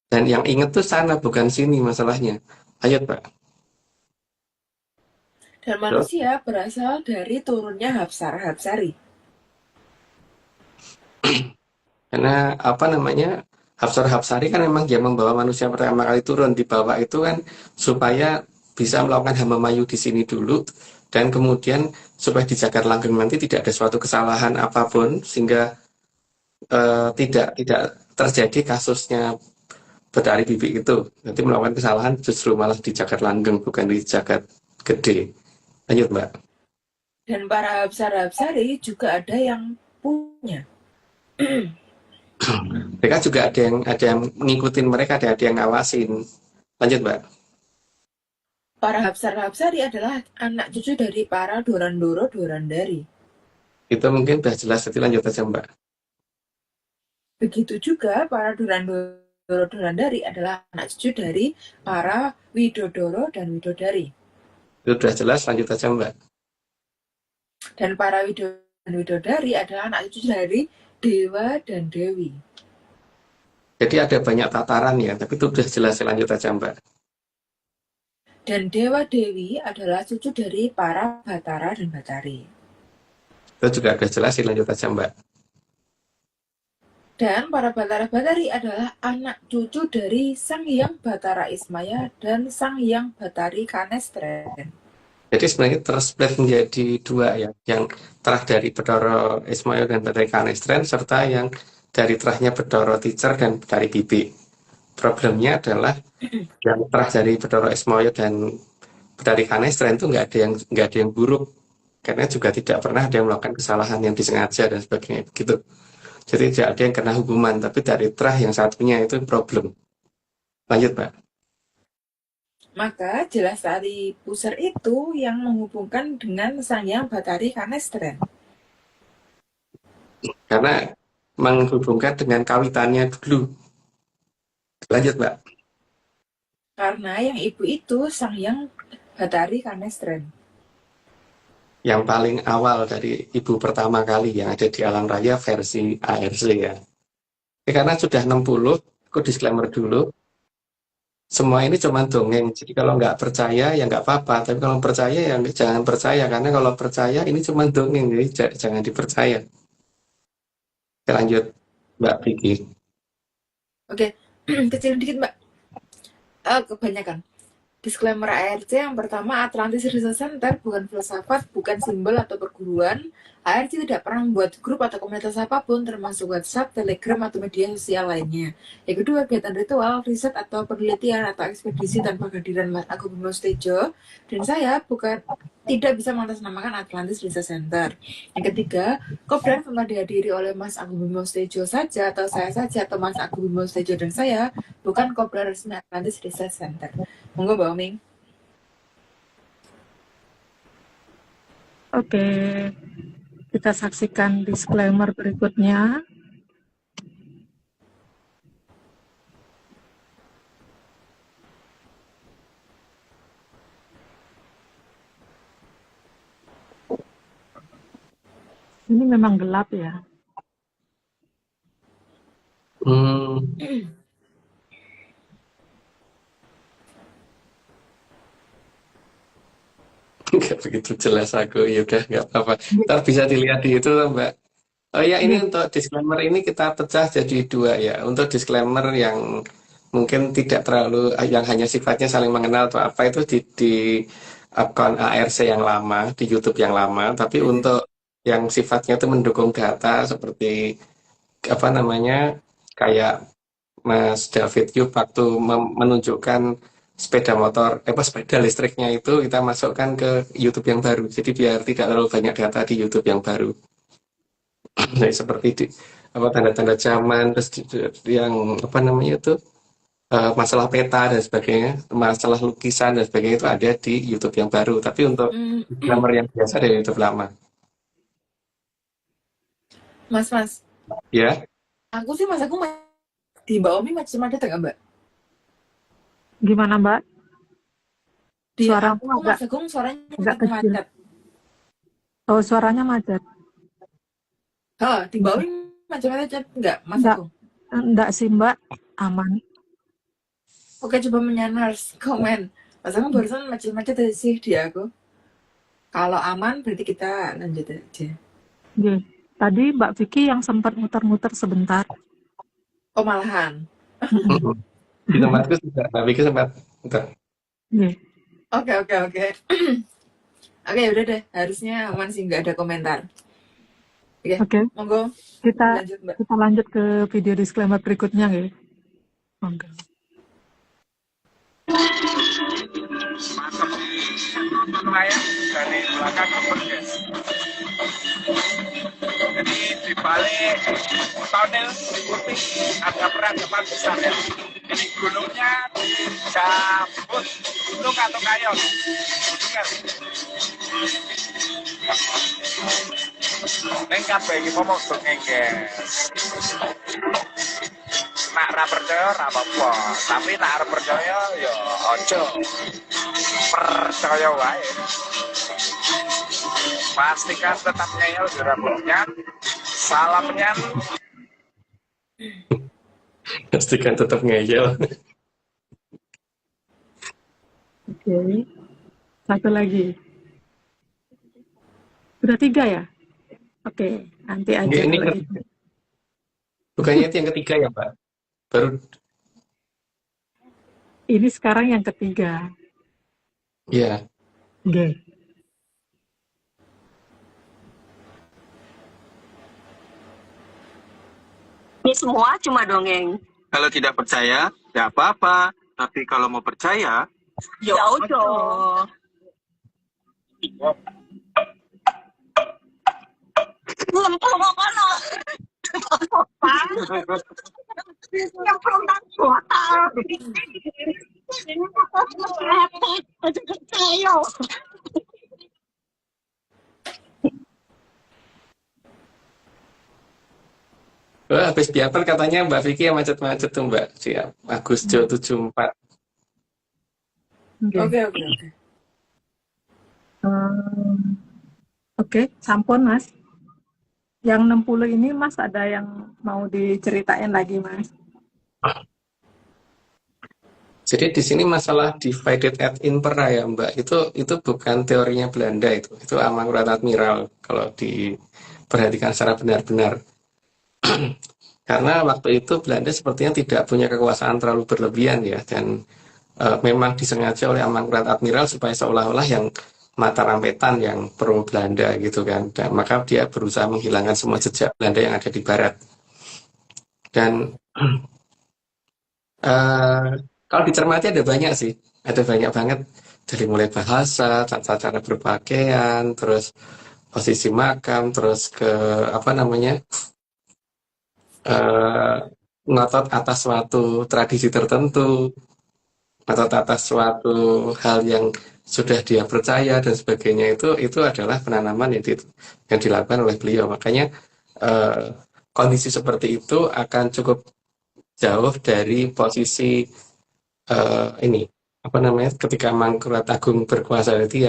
Dan yang inget tuh sana bukan sini masalahnya. Ayo, Pak. Dan manusia berasal dari turunnya Hapsari. Karena apa namanya, Hapsari kan memang dia membawa manusia pertama kali turun di bawah itu kan supaya bisa melakukan hama mayu di sini dulu, dan kemudian supaya di Jagat Langgeng nanti tidak ada suatu kesalahan apapun sehingga tidak terjadi kasusnya Betari Bibi itu. Nanti melakukan kesalahan justru malah di Jagat Langgeng bukan di Jagat Gede. Lanjut, Mbak. Dan para Hapsari juga ada yang punya. Mereka juga ada yang ngikutin mereka, ada yang ngawasin. Lanjut, Mbak. Para Hapsari adalah anak cucu dari para Dorandoro-Dorandari. Itu mungkin sudah jelas, jadi lanjut aja, Mbak. Begitu juga para Dorandoro-Dorandari adalah anak cucu dari para Widodoro dan Widodari. Itu sudah jelas, lanjut aja, Mbak. Dan para Widodoro dan Widodari adalah anak cucu dari Dewa dan Dewi. Jadi ada banyak tataran ya, tapi itu sudah jelas, lanjut aja, Mbak. Dan Dewa Dewi adalah cucu dari para Batara dan Batari. Itu juga agak jelas sih, lanjut aja Mbak. Dan para Batara Batari adalah anak cucu dari Sang Hyang Batara Ismaya dan Sang Hyang Batari Kanestren. Jadi sebenarnya tersplit menjadi dua ya, yang terah dari Bathara Ismaya dan Batari Kanestren, serta yang dari terahnya Bathara Teacher dan Batari Bibi. Problemnya adalah yang terah dari Bathara Ismaya dan Batari Kanestren itu nggak ada yang buruk, karena juga tidak pernah ada yang melakukan kesalahan yang disengaja dan sebagainya begitu. Jadi tidak ada yang kena hukuman, tapi dari terah yang satunya itu problem. Lanjut, Pak. Maka jelas tali pusar itu yang menghubungkan dengan Sang Hyang Batari Kanestren. Karena menghubungkan dengan kawitannya dulu. Lanjut, Mbak. Karena yang ibu itu Sang Hyang Batari Kanestren. Yang paling awal dari ibu pertama kali yang ada di alam raya versi ARC ya. Karena sudah 60, aku disclaimer dulu. Semua ini cuma dongeng, jadi kalau nggak percaya ya nggak apa-apa, tapi kalau percaya ya jangan percaya, karena kalau percaya ini cuma dongeng, jadi jangan dipercaya. Oke, lanjut, Mbak Vicky. Oke, kecil dikit Mbak. Kebanyakan. Disclaimer ARC yang pertama, Atlantis Research Center bukan filsafat, bukan simbol atau perguruan. ARC tidak pernah membuat grup atau komunitas apapun, termasuk WhatsApp, Telegram, atau media sosial lainnya. Yang kedua, kegiatan ritual, riset, atau penelitian, atau ekspedisi tanpa kehadiran Mas Agung Bimo Sudjoyo. Dan saya tidak bisa mengatasnamakan Atlantis Research Center. Yang ketiga, Kopdar pernah dihadiri oleh Mas Agung Bimo Sudjoyo saja, atau saya saja, atau Mas Agung Bimo Sudjoyo dan saya, bukan Kopdar resmi Atlantis Research Center. Monggo Mbak Oming. Oke, kita saksikan disclaimer berikutnya. Ini memang gelap ya. Nggak begitu jelas aku, ya udah nggak apa-apa. Ntar bisa dilihat di itu, Mbak. Oh ya, ini untuk disclaimer ini kita pecah jadi dua ya. Untuk disclaimer yang mungkin tidak terlalu, yang hanya sifatnya saling mengenal atau apa, itu di akun ARC yang lama, di YouTube yang lama. Tapi untuk yang sifatnya itu mendukung data seperti apa namanya, kayak Mas David Yub waktu menunjukkan sepeda motor, sepeda listriknya itu kita masukkan ke YouTube yang baru. Jadi biar tidak terlalu banyak data di YouTube yang baru. Nah, seperti tanda-tanda zaman, terus yang apa namanya itu masalah peta dan sebagainya, masalah lukisan dan sebagainya itu ada di YouTube yang baru. Tapi untuk gambar yang biasa dari YouTube lama. Mas. Ya. Aku sih Mas Agung di Mbak Omi macam ada nggak Mbak? Gimana Mbak? Di Suara aku Mas Agung suaranya agak kecil. macet. Oh, suaranya macet. Di Mbak Omi macam-macam nggak Mas Agung? Enggak sih Mbak, aman. Oke, coba menyanars komen. Mas Agung barusan macet-macet sih di aku. Kalau aman berarti kita lanjut aja. Oke. Tadi Mbak Vicky yang sempat muter-muter sebentar. Oh malahan. Di tempatku juga, Mbak Vicky sempat muter. Oke. Oke, udah deh. Harusnya aman sih, nggak ada komentar. Oke. Monggo. Kita lanjut ke video disclaimer berikutnya ya. Monggo. Masuk nonton layar dari belakang ke guys. Jadi di balik tonel putih ada peradaban besar ya. Ini gunungnya disebut gunung atau kayon. Gunungan. Lengkap bagi ngomong dongeng guys. Nak ra percaya ra apa-apa, tapi nak arep percaya ya aja. Percaya wae. Pastikan tetap ngeyel di rambutnya. Salamnya. Pastikan tetap ngeyel. Oke, satu lagi. Sudah 3 ya? Oke, nanti aja Ini kalau gitu. bukannya itu yang ketiga ya, Mbak? Baru, Ini sekarang yang ketiga. ya. Oke. Ini semua cuma dongeng. Kalau tidak percaya, tidak apa-apa. Tapi kalau mau percaya, Ya udah. Lempeng kono. Yang belum kuota. Repot, aja percaya. Wah, habis diapel katanya Mbak Vicky yang macet-macet tuh, Mbak. Siap. Agus Jo 74. Oke. Oke, oke, oke. Ehm, Oke, sampun Mas. Yang 60 ini Mas ada yang mau diceritain lagi Mas? Jadi di sini masalah divided ad impera ya, Mbak. Itu bukan teorinya Belanda itu. Itu Amangkurat Admiral kalau diperhatikan secara benar-benar. Karena waktu itu Belanda sepertinya tidak punya kekuasaan terlalu berlebihan ya, dan memang disengaja oleh Amangkurat Admiral supaya seolah-olah yang Mataram Wetan yang pro Belanda gitu kan. Dan maka dia berusaha menghilangkan semua jejak Belanda yang ada di barat. Dan eh, kalau dicermati ada banyak sih, ada banyak banget dari mulai bahasa, tata cara berpakaian, terus posisi makam, terus ke apa namanya eh, ngotot atas suatu tradisi tertentu, ngotot atas suatu hal yang sudah dia percaya dan sebagainya itu adalah penanaman yang dilakukan oleh beliau. Makanya eh, kondisi seperti itu akan cukup jauh dari posisi ini apa namanya ketika Mangkurat Agung berkuasa itu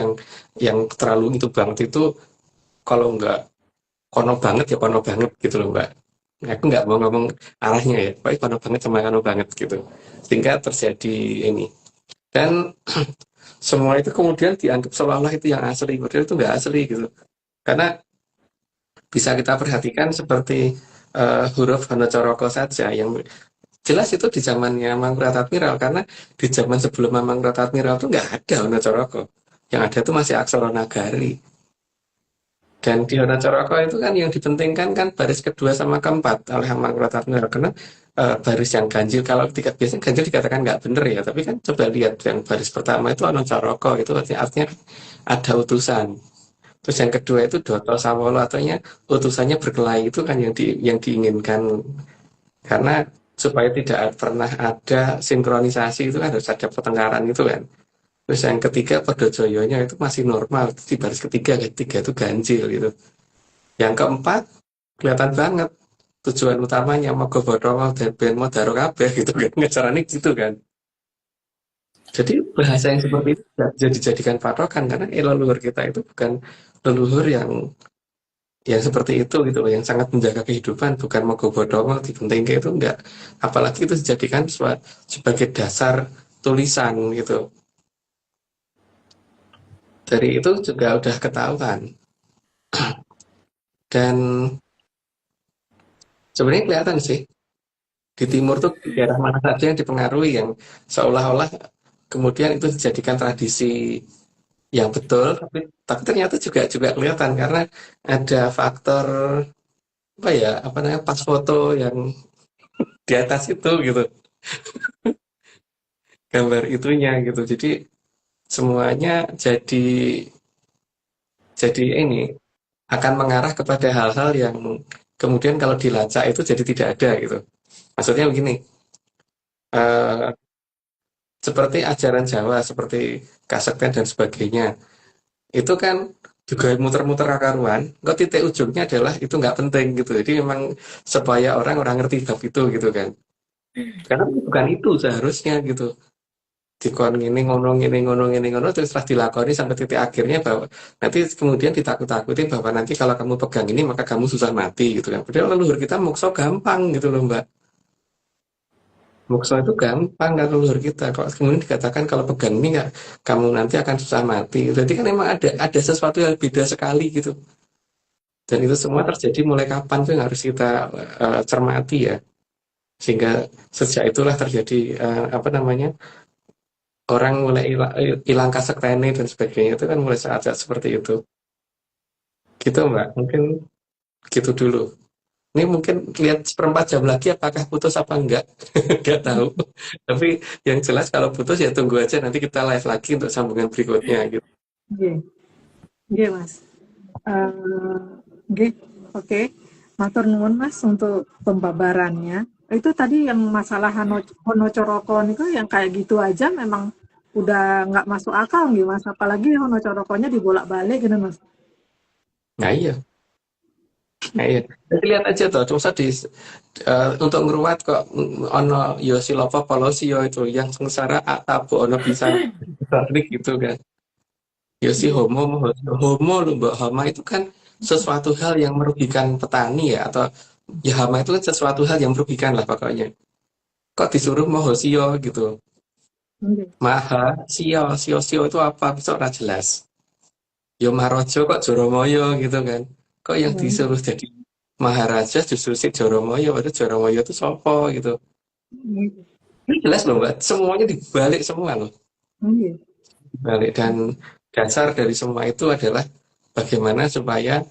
yang terlalu itu banget itu kalau nggak kono banget ya kono banget gitu loh Mbak. Aku nggak mau ngomong arahnya ya, pokoknya kono banget sama kono banget gitu. Sehingga terjadi ini. Dan semua itu kemudian dianggap seolah-olah itu yang asli, padahal itu nggak asli gitu. Karena bisa kita perhatikan seperti huruf Hanacaraka saja yang jelas itu di zamannya Mangkurat Admiral, karena di zaman sebelum Mangkurat Admiral itu nggak ada Hanacaraka. Yang ada itu masih aksara nagari. Dan di Hanacaraka itu kan yang dipentingkan kan baris kedua sama keempat oleh Mangkurat Admiral. Karena baris yang ganjil, kalau biasanya ganjil dikatakan nggak bener ya, tapi kan coba lihat yang baris pertama itu Hanacaraka, itu artinya ada utusan. Terus yang kedua itu Doto Sawolo, artinya utusannya berkelahi, itu kan yang diinginkan. Karena supaya tidak pernah ada sinkronisasi itu kan harus ada pertengkaran itu kan. Terus yang ketiga Padha itu masih normal, di baris ketiga itu ganjil gitu. Yang keempat kelihatan banget tujuan utamanya Mogo Bodhomo dan Ben Modaro kabeh gitu kan, ngacarane gitu kan. Jadi bahasa yang seperti itu tidak bisa dijadikan patokan karena leluhur kita itu bukan leluhur yang seperti itu gitu loh, yang sangat menjaga kehidupan, bukan Mogo Bodhomo dipentingke itu enggak. Apalagi itu dijadikan sebagai dasar tulisan gitu. Dari itu juga udah ketahuan. Dan sebenarnya kelihatan sih di timur tuh di daerah mana saja yang dipengaruhi, yang seolah-olah kemudian itu dijadikan tradisi yang betul, tapi ternyata juga kelihatan karena ada faktor apa ya, apa namanya, pas foto yang di atas itu gitu, gambar itunya gitu. Jadi semuanya jadi ini akan mengarah kepada hal-hal yang kemudian kalau dilacak itu jadi tidak ada gitu. Maksudnya begini, eh, seperti ajaran Jawa, seperti kasekten dan sebagainya, itu kan juga muter-muter karuan, kok titik ujungnya adalah itu nggak penting gitu. Jadi memang supaya orang ngerti bab itu gitu kan. Karena bukan itu seharusnya gitu. Dikon ngene ngono terus setelah dilakoni sampai titik akhirnya bahwa nanti kemudian ditakut-takutin bahwa nanti kalau kamu pegang ini maka kamu susah mati gitu kan. Padahal leluhur kita mokso gampang gitu loh Mbak. Moksa itu gampang kan leluhur kita. Kalau kemudian dikatakan kalau pegang ini nggak, kamu nanti akan susah mati. Berarti kan memang ada sesuatu yang beda sekali gitu. Dan itu semua terjadi mulai kapan tuh yang harus kita cermati ya. Sehingga sejak itulah terjadi apa namanya, orang mulai hilang kasakrane dan sebagainya, itu kan mulai saat-saat seperti itu. Gitu Mbak, mungkin gitu dulu. Ini mungkin lihat seperempat jam lagi apakah putus apa enggak, nggak tahu. Tapi yang jelas kalau putus ya tunggu aja, nanti kita live lagi untuk sambungan berikutnya gitu. Nggih. Nggih, Mas. Nggih, oke. Matur nuwun Mas untuk pembabarannya. Itu tadi yang masalah Honocoroko niku yang kayak gitu aja memang udah nggak masuk akal nggih Mas. Apalagi Honocorokonya dibolak-balik gitu Mas. Nah iya, nah iya. Jadi lihat aja toh, cuma untuk ngeruat kok ono yo silopo polosio itu yang sengsara atapu ono bisa balik gitu kan. Yo si homo homo lho Mbak, hama itu kan sesuatu hal yang merugikan petani ya, atau ya hama itu kan sesuatu hal yang merugikan lah pokoknya. Kok disuruh moho sio gitu. Nggih. Maha sio itu apa? Bisa ora jelas. Yo Marojo kok Joromoyo gitu kan. Kok yang disuruh jadi Maharaja justru si Joromoyo, padahal Joromoyo itu sopo gitu. Ini jelas loh Mbak, semuanya dibalik semua loh. Nggih. Dibalik, dan dasar dari semua itu adalah bagaimana supaya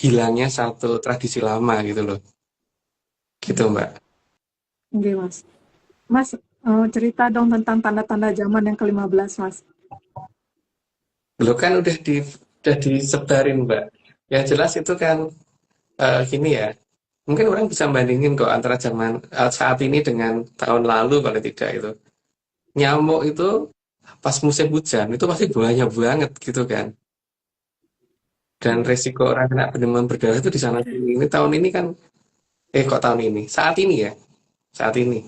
hilangnya satu tradisi lama gitu loh. Gitu Mbak. Nggih, Mas. Mas, cerita dong tentang tanda-tanda zaman yang ke-15, Mas. Lo kan udah disebarin Mbak. Yang jelas itu kan gini ya. Mungkin orang bisa bandingin kok antara zaman saat ini dengan tahun lalu kalau tidak itu. Nyamuk itu pas musim hujan itu pasti banyak banget gitu kan. Dan resiko orang kena demam berdarah itu di sana sini. Ini tahun ini kan, kok tahun ini? Saat ini ya, saat ini.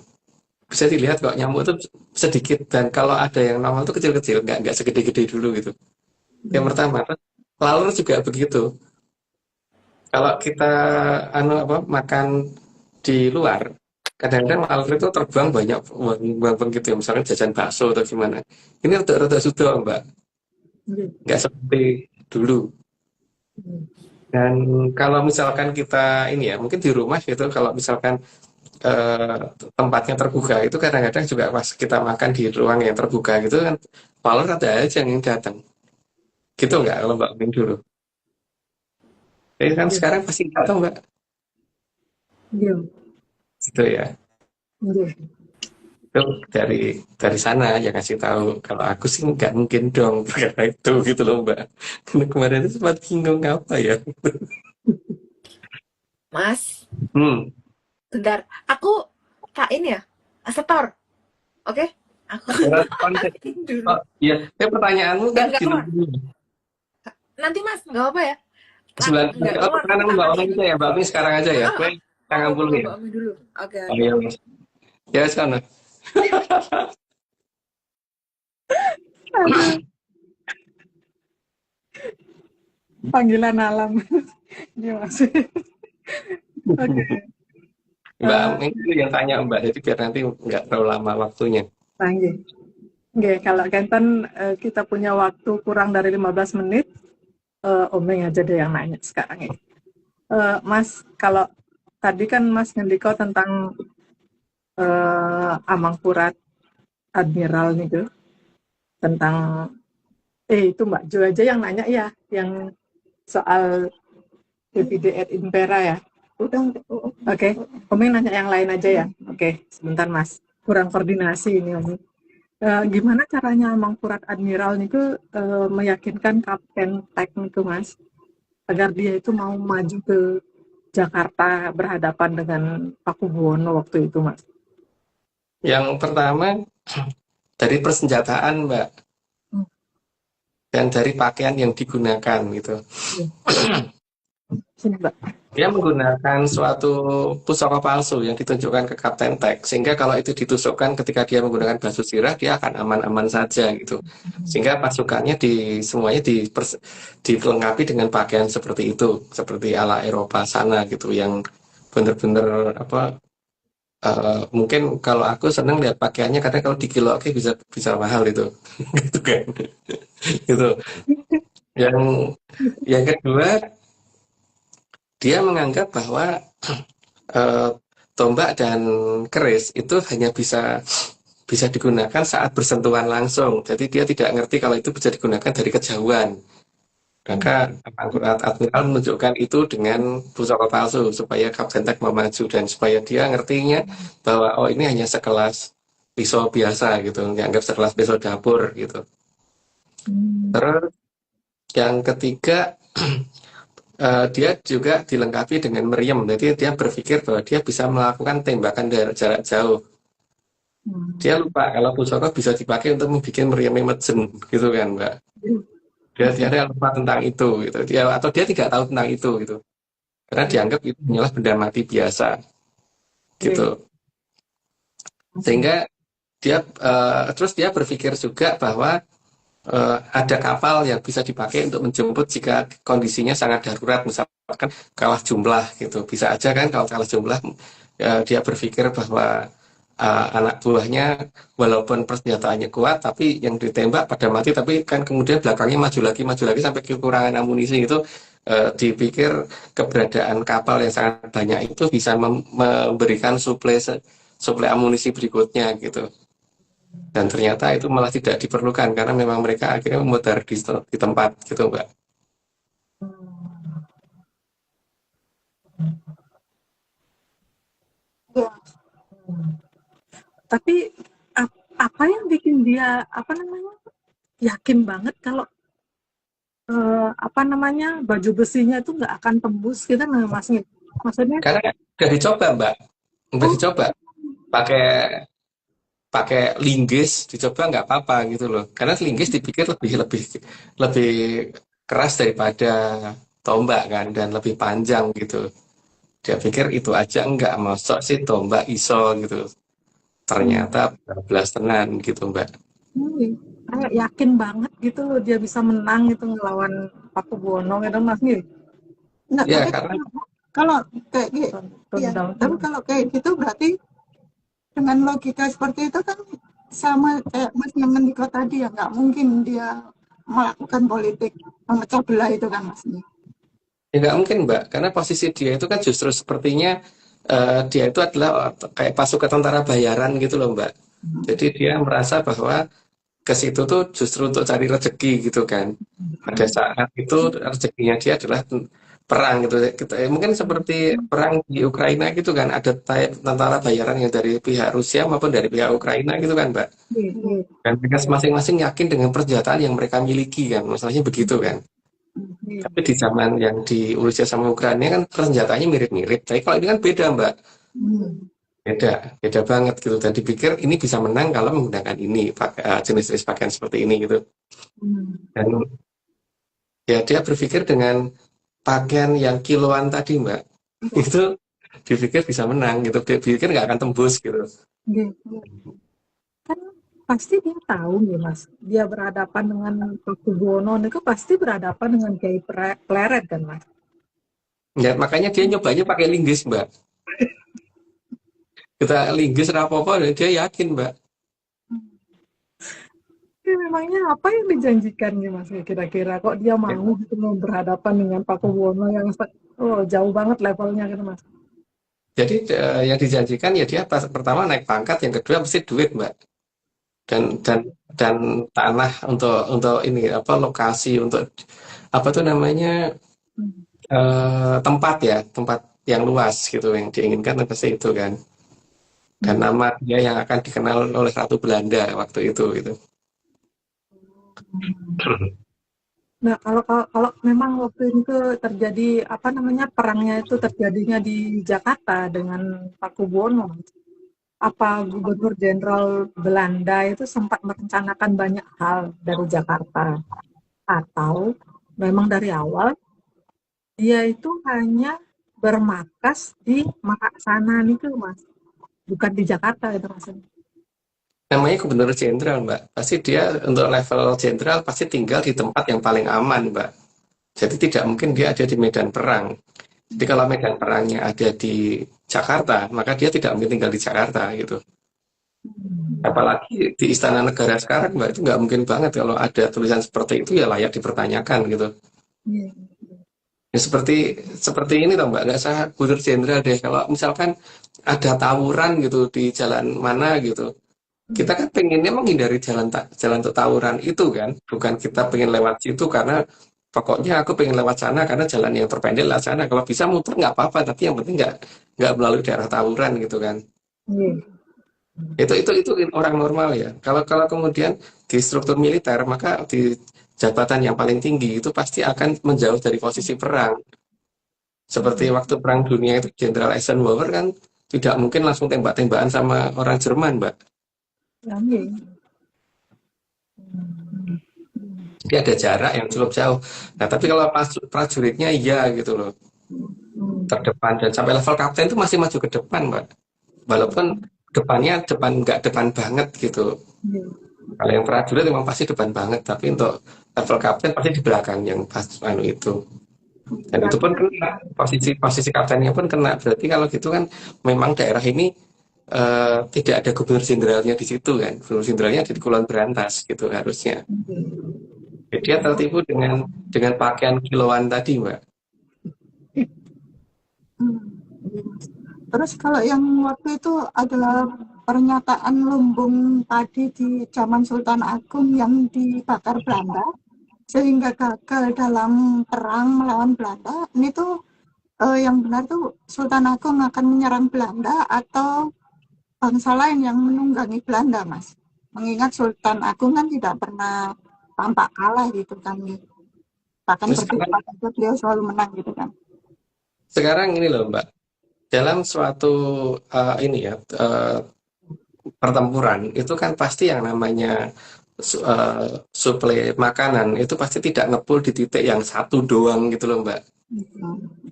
Bisa dilihat kok nyamuk itu sedikit, dan kalau ada yang normal itu kecil-kecil, nggak segede-gede dulu gitu. Yang pertama, lalu juga begitu. Kalau kita makan di luar, kadang-kadang lalu itu terbang banyak buang gitu ya, misalnya jajan bakso atau gimana. Ini rada-rada sudah Mbak, nggak seperti dulu. Dan kalau misalkan kita ini ya, mungkin di rumah gitu, kalau misalkan tempatnya terbuka itu kadang-kadang juga pas kita makan di ruang yang terbuka gitu kan, malah ada aja yang datang. Gitu nggak kalau Mbak Min dulu? Jadi kan sekarang pasti nggak tahu Mbak. Iya. Gitu ya. Iya. Itu dari sana yang kasih tahu. Kalau aku sih nggak mungkin dong karena itu gitu loh Mbak. Karena kemarin itu sempat bingung apa ya. Mas, Hmm. bentar. Aku ini ya, setor. Oke? Aku dulu. Oh iya, pertanyaanmu kan Nggak keluar. dulu. Nanti Mas, nggak apa ya? Nggak keluar. Karena Mbak Omi aja ya, Mbak Omi sekarang aja ya. Gue tangan dulu ya. Mbak Omi dulu. Oke. Oh iya Mas. Ya sana. Panggilan alam. Iya, Mas. Oke. Mbak Omi itu yang tanya Mbak, jadi biar nanti nggak terlalu lama waktunya. Nggih. Nggih, kalau Kenten kita punya waktu kurang dari 15 menit, Omeng aja deh yang nanya sekarang ini. Mas, kalau tadi kan Mas ngendiko tentang Amangkurat Admiral nih tuh, tentang itu Mbak Jo aja yang nanya ya, yang soal Divide et Impera ya. Oke, Omeng nanya yang lain aja ya. Oke, sebentar Mas, kurang koordinasi ini Omeng. Gimana caranya Amangkurat Admiral niku meyakinkan Kapten Tek niku Mas, agar dia itu mau maju ke Jakarta berhadapan dengan Pakubuwono waktu itu Mas? Yang pertama dari persenjataan Mbak, dan dari pakaian yang digunakan gitu. Sini Mbak. Dia menggunakan suatu pusaka palsu yang ditunjukkan ke Kapten Tek, sehingga kalau itu ditusukkan ketika dia menggunakan batu sirah, dia akan aman-aman saja gitu. Sehingga pasukannya semuanya dilengkapi dengan pakaian seperti itu, seperti ala Eropa sana gitu, yang benar-benar mungkin kalau aku seneng lihat pakaiannya karena kalau di kilo oke bisa bisa mahal itu. Gitu kan. Gitu. Yang yang kedua, dia menganggap bahwa eh, tombak dan keris itu hanya bisa bisa digunakan saat bersentuhan langsung. Jadi dia tidak ngerti kalau itu bisa digunakan dari kejauhan. Maka Admiral menunjukkan itu dengan pusaka palsu supaya Kapten Tag mau maju dan supaya dia ngertinya bahwa oh ini hanya sekelas pisau biasa gitu, dianggap sekelas pisau dapur gitu. Terus yang ketiga, dia juga dilengkapi dengan meriam, jadi dia berpikir bahwa dia bisa melakukan tembakan dari jarak jauh. Dia lupa kalau pusaka bisa dipakai untuk membuat meriam mejen gitu kan, Mbak. Dia lupa tentang itu gitu. Dia tidak tahu tentang itu gitu. Karena dianggap itu hanyalah benda mati biasa gitu. Sehingga terus dia berpikir juga bahwa ada kapal yang bisa dipakai untuk menjemput jika kondisinya sangat darurat, misalkan kalah jumlah gitu. Bisa aja kan kalau kalah jumlah, dia berpikir bahwa anak buahnya walaupun persenjataannya kuat tapi yang ditembak pada mati, tapi kan kemudian belakangnya maju lagi sampai kekurangan amunisi itu. Dipikir keberadaan kapal yang sangat banyak itu bisa memberikan suplai amunisi berikutnya gitu. Dan ternyata itu malah tidak diperlukan karena memang mereka akhirnya memutar di tempat gitu, Mbak. Ya. Tapi apa yang bikin dia yakin banget kalau baju besinya itu nggak akan tembus kita Masnya? Maksudnya? Karena udah dicoba, Mbak. Udah dicoba. Pakai linggis dicoba nggak apa-apa gitu loh. Karena linggis dipikir lebih keras daripada tombak kan dan lebih panjang gitu. Dia pikir itu aja nggak masuk sih tombak iso gitu. Ternyata belas tenan gitu, Mbak. Kayak yakin banget gitu loh dia bisa menang gitu ngelawan Pakubuwono gitu Mas nih. Enggak, Ya, tapi karena kalau kayak gitu, ya, tapi kalau kayak gitu berarti dengan logika seperti itu kan sama kayak Mas Mendiko tadi ya, nggak mungkin dia melakukan politik memecah belah itu kan Mas. ya nggak mungkin, Mbak, karena posisi dia itu kan justru sepertinya dia itu adalah kayak pasukan tentara bayaran gitu loh, Mbak. Jadi dia merasa bahwa ke situ tuh justru untuk cari rezeki gitu kan. Pada saat itu rezekinya dia adalah perang gitu. Mungkin seperti perang di Ukraina gitu kan, ada tentara bayaran yang dari pihak Rusia maupun dari pihak Ukraina gitu kan, Mbak. Dan mereka masing-masing yakin dengan persenjataan yang mereka miliki kan, masalahnya begitu kan. Tapi di zaman yang di Rusia sama Ukraina kan persenjataannya mirip-mirip. Tapi kalau ini kan beda, Mbak. Beda banget gitu. Dan dipikir ini bisa menang kalau menggunakan ini, jenis-jenis pakaian seperti ini gitu. Dan ya dia berpikir dengan pakaian yang kiloan tadi, Mbak. Itu dipikir bisa menang gitu. Dia pikir nggak akan tembus gitu. Kan pasti dia tahu nih Mas, dia berhadapan dengan Pakubuwono itu pasti berhadapan dengan Kiai Pleret kan Mas. Ya, makanya dia nyobanya pakai linggis, Mbak. Kita linggis rapopo dan dia yakin, Mbak. Memangnya apa yang dijanjikan nih Mas kira-kira kok dia mau gitu berhadapan dengan Pakubuwono yang jauh banget levelnya gitu Mas. Jadi yang dijanjikan ya dia pertama naik pangkat, yang kedua mesti duit, Mbak. Dan tanah untuk ini lokasi untuk tempat yang luas gitu yang diinginkan pasti itu kan. Dan nama dia yang akan dikenal oleh Ratu Belanda waktu itu gitu. Nah, kalau memang waktu itu terjadi perangnya itu terjadinya di Jakarta dengan Pakubuwono, apa Gubernur Jenderal Belanda itu sempat merencanakan banyak hal dari Jakarta, atau memang dari awal dia itu hanya bermarkas di Makassar itu Mas, bukan di Jakarta itu Mas. Namanya Gubernur Jenderal, Mbak. Pasti dia untuk level jenderal pasti tinggal di tempat yang paling aman, Mbak. Jadi tidak mungkin dia ada di medan perang. Jadi kalau medan perangnya ada di Jakarta, maka dia tidak mungkin tinggal di Jakarta gitu. Apalagi di Istana Negara sekarang, Mbak, itu nggak mungkin banget kalau ada tulisan seperti itu ya layak dipertanyakan gitu. Iya. Ya seperti ini toh Mbak, nggak usah Gubernur Jenderal deh. Kalau misalkan ada tawuran gitu di jalan mana gitu, kita kan pengennya menghindari jalan untuk tawuran itu kan, bukan kita pengen lewat situ karena pokoknya aku pengen lewat sana karena jalan yang terpendek lah sana. Kalau bisa muter nggak apa-apa, tapi yang penting nggak melalui daerah tawuran gitu kan. Iya. Itu orang normal ya. Kalau kemudian di struktur militer, maka di jabatan yang paling tinggi itu pasti akan menjauh dari posisi perang. Seperti waktu Perang Dunia itu Jenderal Eisenhower kan tidak mungkin langsung tembak-tembakan sama orang Jerman, Mbak. Iya. Jadi ada jarak yang cukup jauh. Nah, tapi kalau prajuritnya iya gitu loh, terdepan dan sampai level kapten itu masih maju ke depan, Mbak. Walaupun depan nggak depan banget gitu. Iya. Kalau yang prajurit memang pasti depan banget, tapi untuk level kapten pasti di belakang yang pas itu. Dan itu pun kena posisi kaptennya pun kena. Berarti kalau gitu kan memang daerah ini tidak ada gubernur jenderalnya di situ kan. Gubernur jenderalnya di Kulon Berantas gitu harusnya. Jadi dia tertipu dengan pakaian kiloan tadi, Mbak. Terus kalau yang waktu itu adalah pernyataan lumbung padi di zaman Sultan Agung yang dibakar Belanda sehingga gagal dalam perang melawan Belanda. Ini tuh yang benar tuh Sultan Agung akan menyerang Belanda atau bangsa lain yang menunggangi Belanda, Mas? Mengingat Sultan Agung kan tidak pernah tampak kalah gitu kan. Bahkan Terus berdebat beliau selalu menang gitu kan. sekarang ini loh, Mbak. Dalam suatu pertempuran itu kan pasti yang namanya suplai makanan itu pasti tidak ngepul di titik yang satu doang gitu loh Mbak.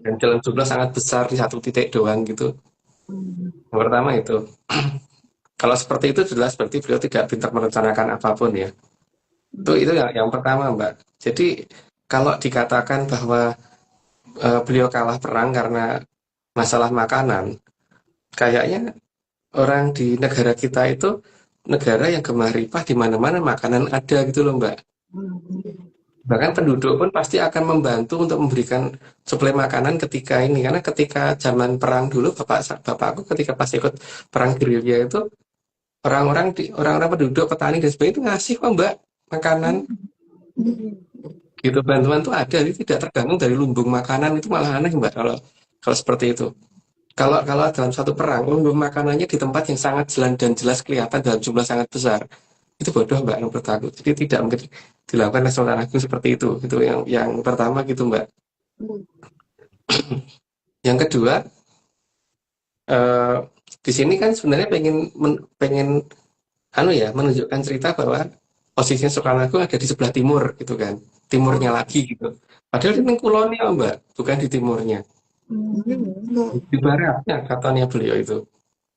Dan dalam jumlah sangat besar di satu titik doang gitu. Yang pertama itu. Kalau seperti itu jelas berarti beliau tidak pintar merencanakan apapun ya. Itu yang pertama Mbak. Jadi kalau dikatakan bahwa beliau kalah perang karena masalah makanan, kayaknya orang di negara kita itu negara yang gemah ripah di mana-mana makanan ada gitu loh Mbak. Bahkan penduduk pun pasti akan membantu untuk memberikan suplai makanan ketika ini, karena ketika zaman perang dulu bapakku ketika pas ikut perang gerilya itu orang-orang penduduk petani dan sebagainya itu ngasih kok Mbak makanan gitu, bantuan tuh ada, jadi tidak tergantung dari lumbung makanan. Itu malah aneh Mbak kalau seperti itu. Kalau dalam satu perang, lumbung makanannya di tempat yang sangat jelas kelihatan dalam jumlah sangat besar, itu bodoh Mbak menurut aku. Jadi tidak mungkin dilakukan oleh Sultan Agung seperti itu. Itu yang pertama gitu Mbak. Yang kedua, di sini kan sebenarnya pengen menunjukkan cerita bahwa posisinya Sultan Agung ada di sebelah timur gitu kan, timurnya lagi gitu. Padahal ini kulonnya Mbak, bukan di timurnya. Di baratnya katanya beliau itu,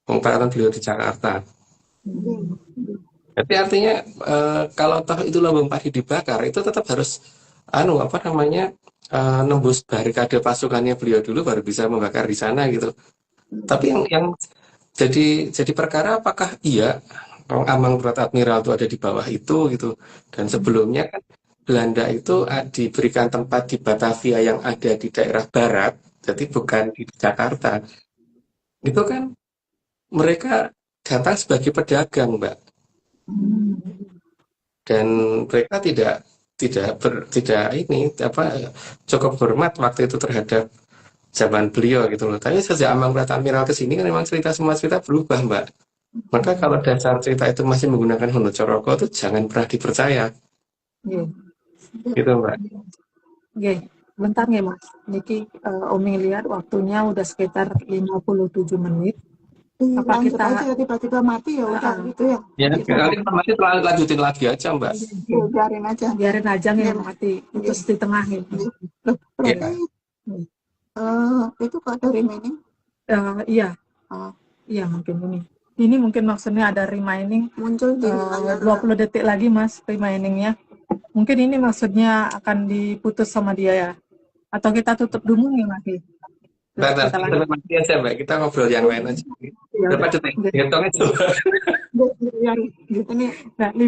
perkataan beliau di Jakarta. Tapi artinya kalau toh itu lumbung padi dibakar, itu tetap harus nembus barikade pasukannya beliau dulu baru bisa membakar di sana gitu. Tapi yang jadi perkara apakah iya ambang berat admiral itu ada di bawah itu gitu. Dan sebelumnya kan Belanda itu diberikan tempat di Batavia yang ada di daerah barat, jadi bukan di Jakarta. Itu kan mereka datang sebagai pedagang, Mbak. Dan mereka tidak cukup hormat waktu itu terhadap zaman beliau gitu loh. Tapi sejak ambang berat admiral ke sini kan memang semua cerita berubah, Mbak. Maka kalau dasar cerita itu masih menggunakan Hono Coroko itu jangan pernah dipercaya. Gitu Mbak. Oke, bentar ya Mas. Niki Umi lihat waktunya udah sekitar 57 menit. Apa Lanjut kita aja tiba-tiba mati ya udah gitu ya. Ya, nanti masih lanjutin lagi aja Mbak. Biarin aja. biarin aja nih mati terus di tengah gitu. Berarti itu kok ada remaining? Iya. Oh. Iya mungkin ini. Ini mungkin maksudnya ada remaining Muncul di 20 detik lagi Mas remainingnya. Mungkin ini maksudnya akan diputus sama dia ya. Atau kita tutup dulu nih Mas? Bentar, kita kita mati aja Mbak, kita ngobrol yang lain aja. Ya Berapa udah. detik? Hitungnya coba. Yang gitu nih. Nah, 5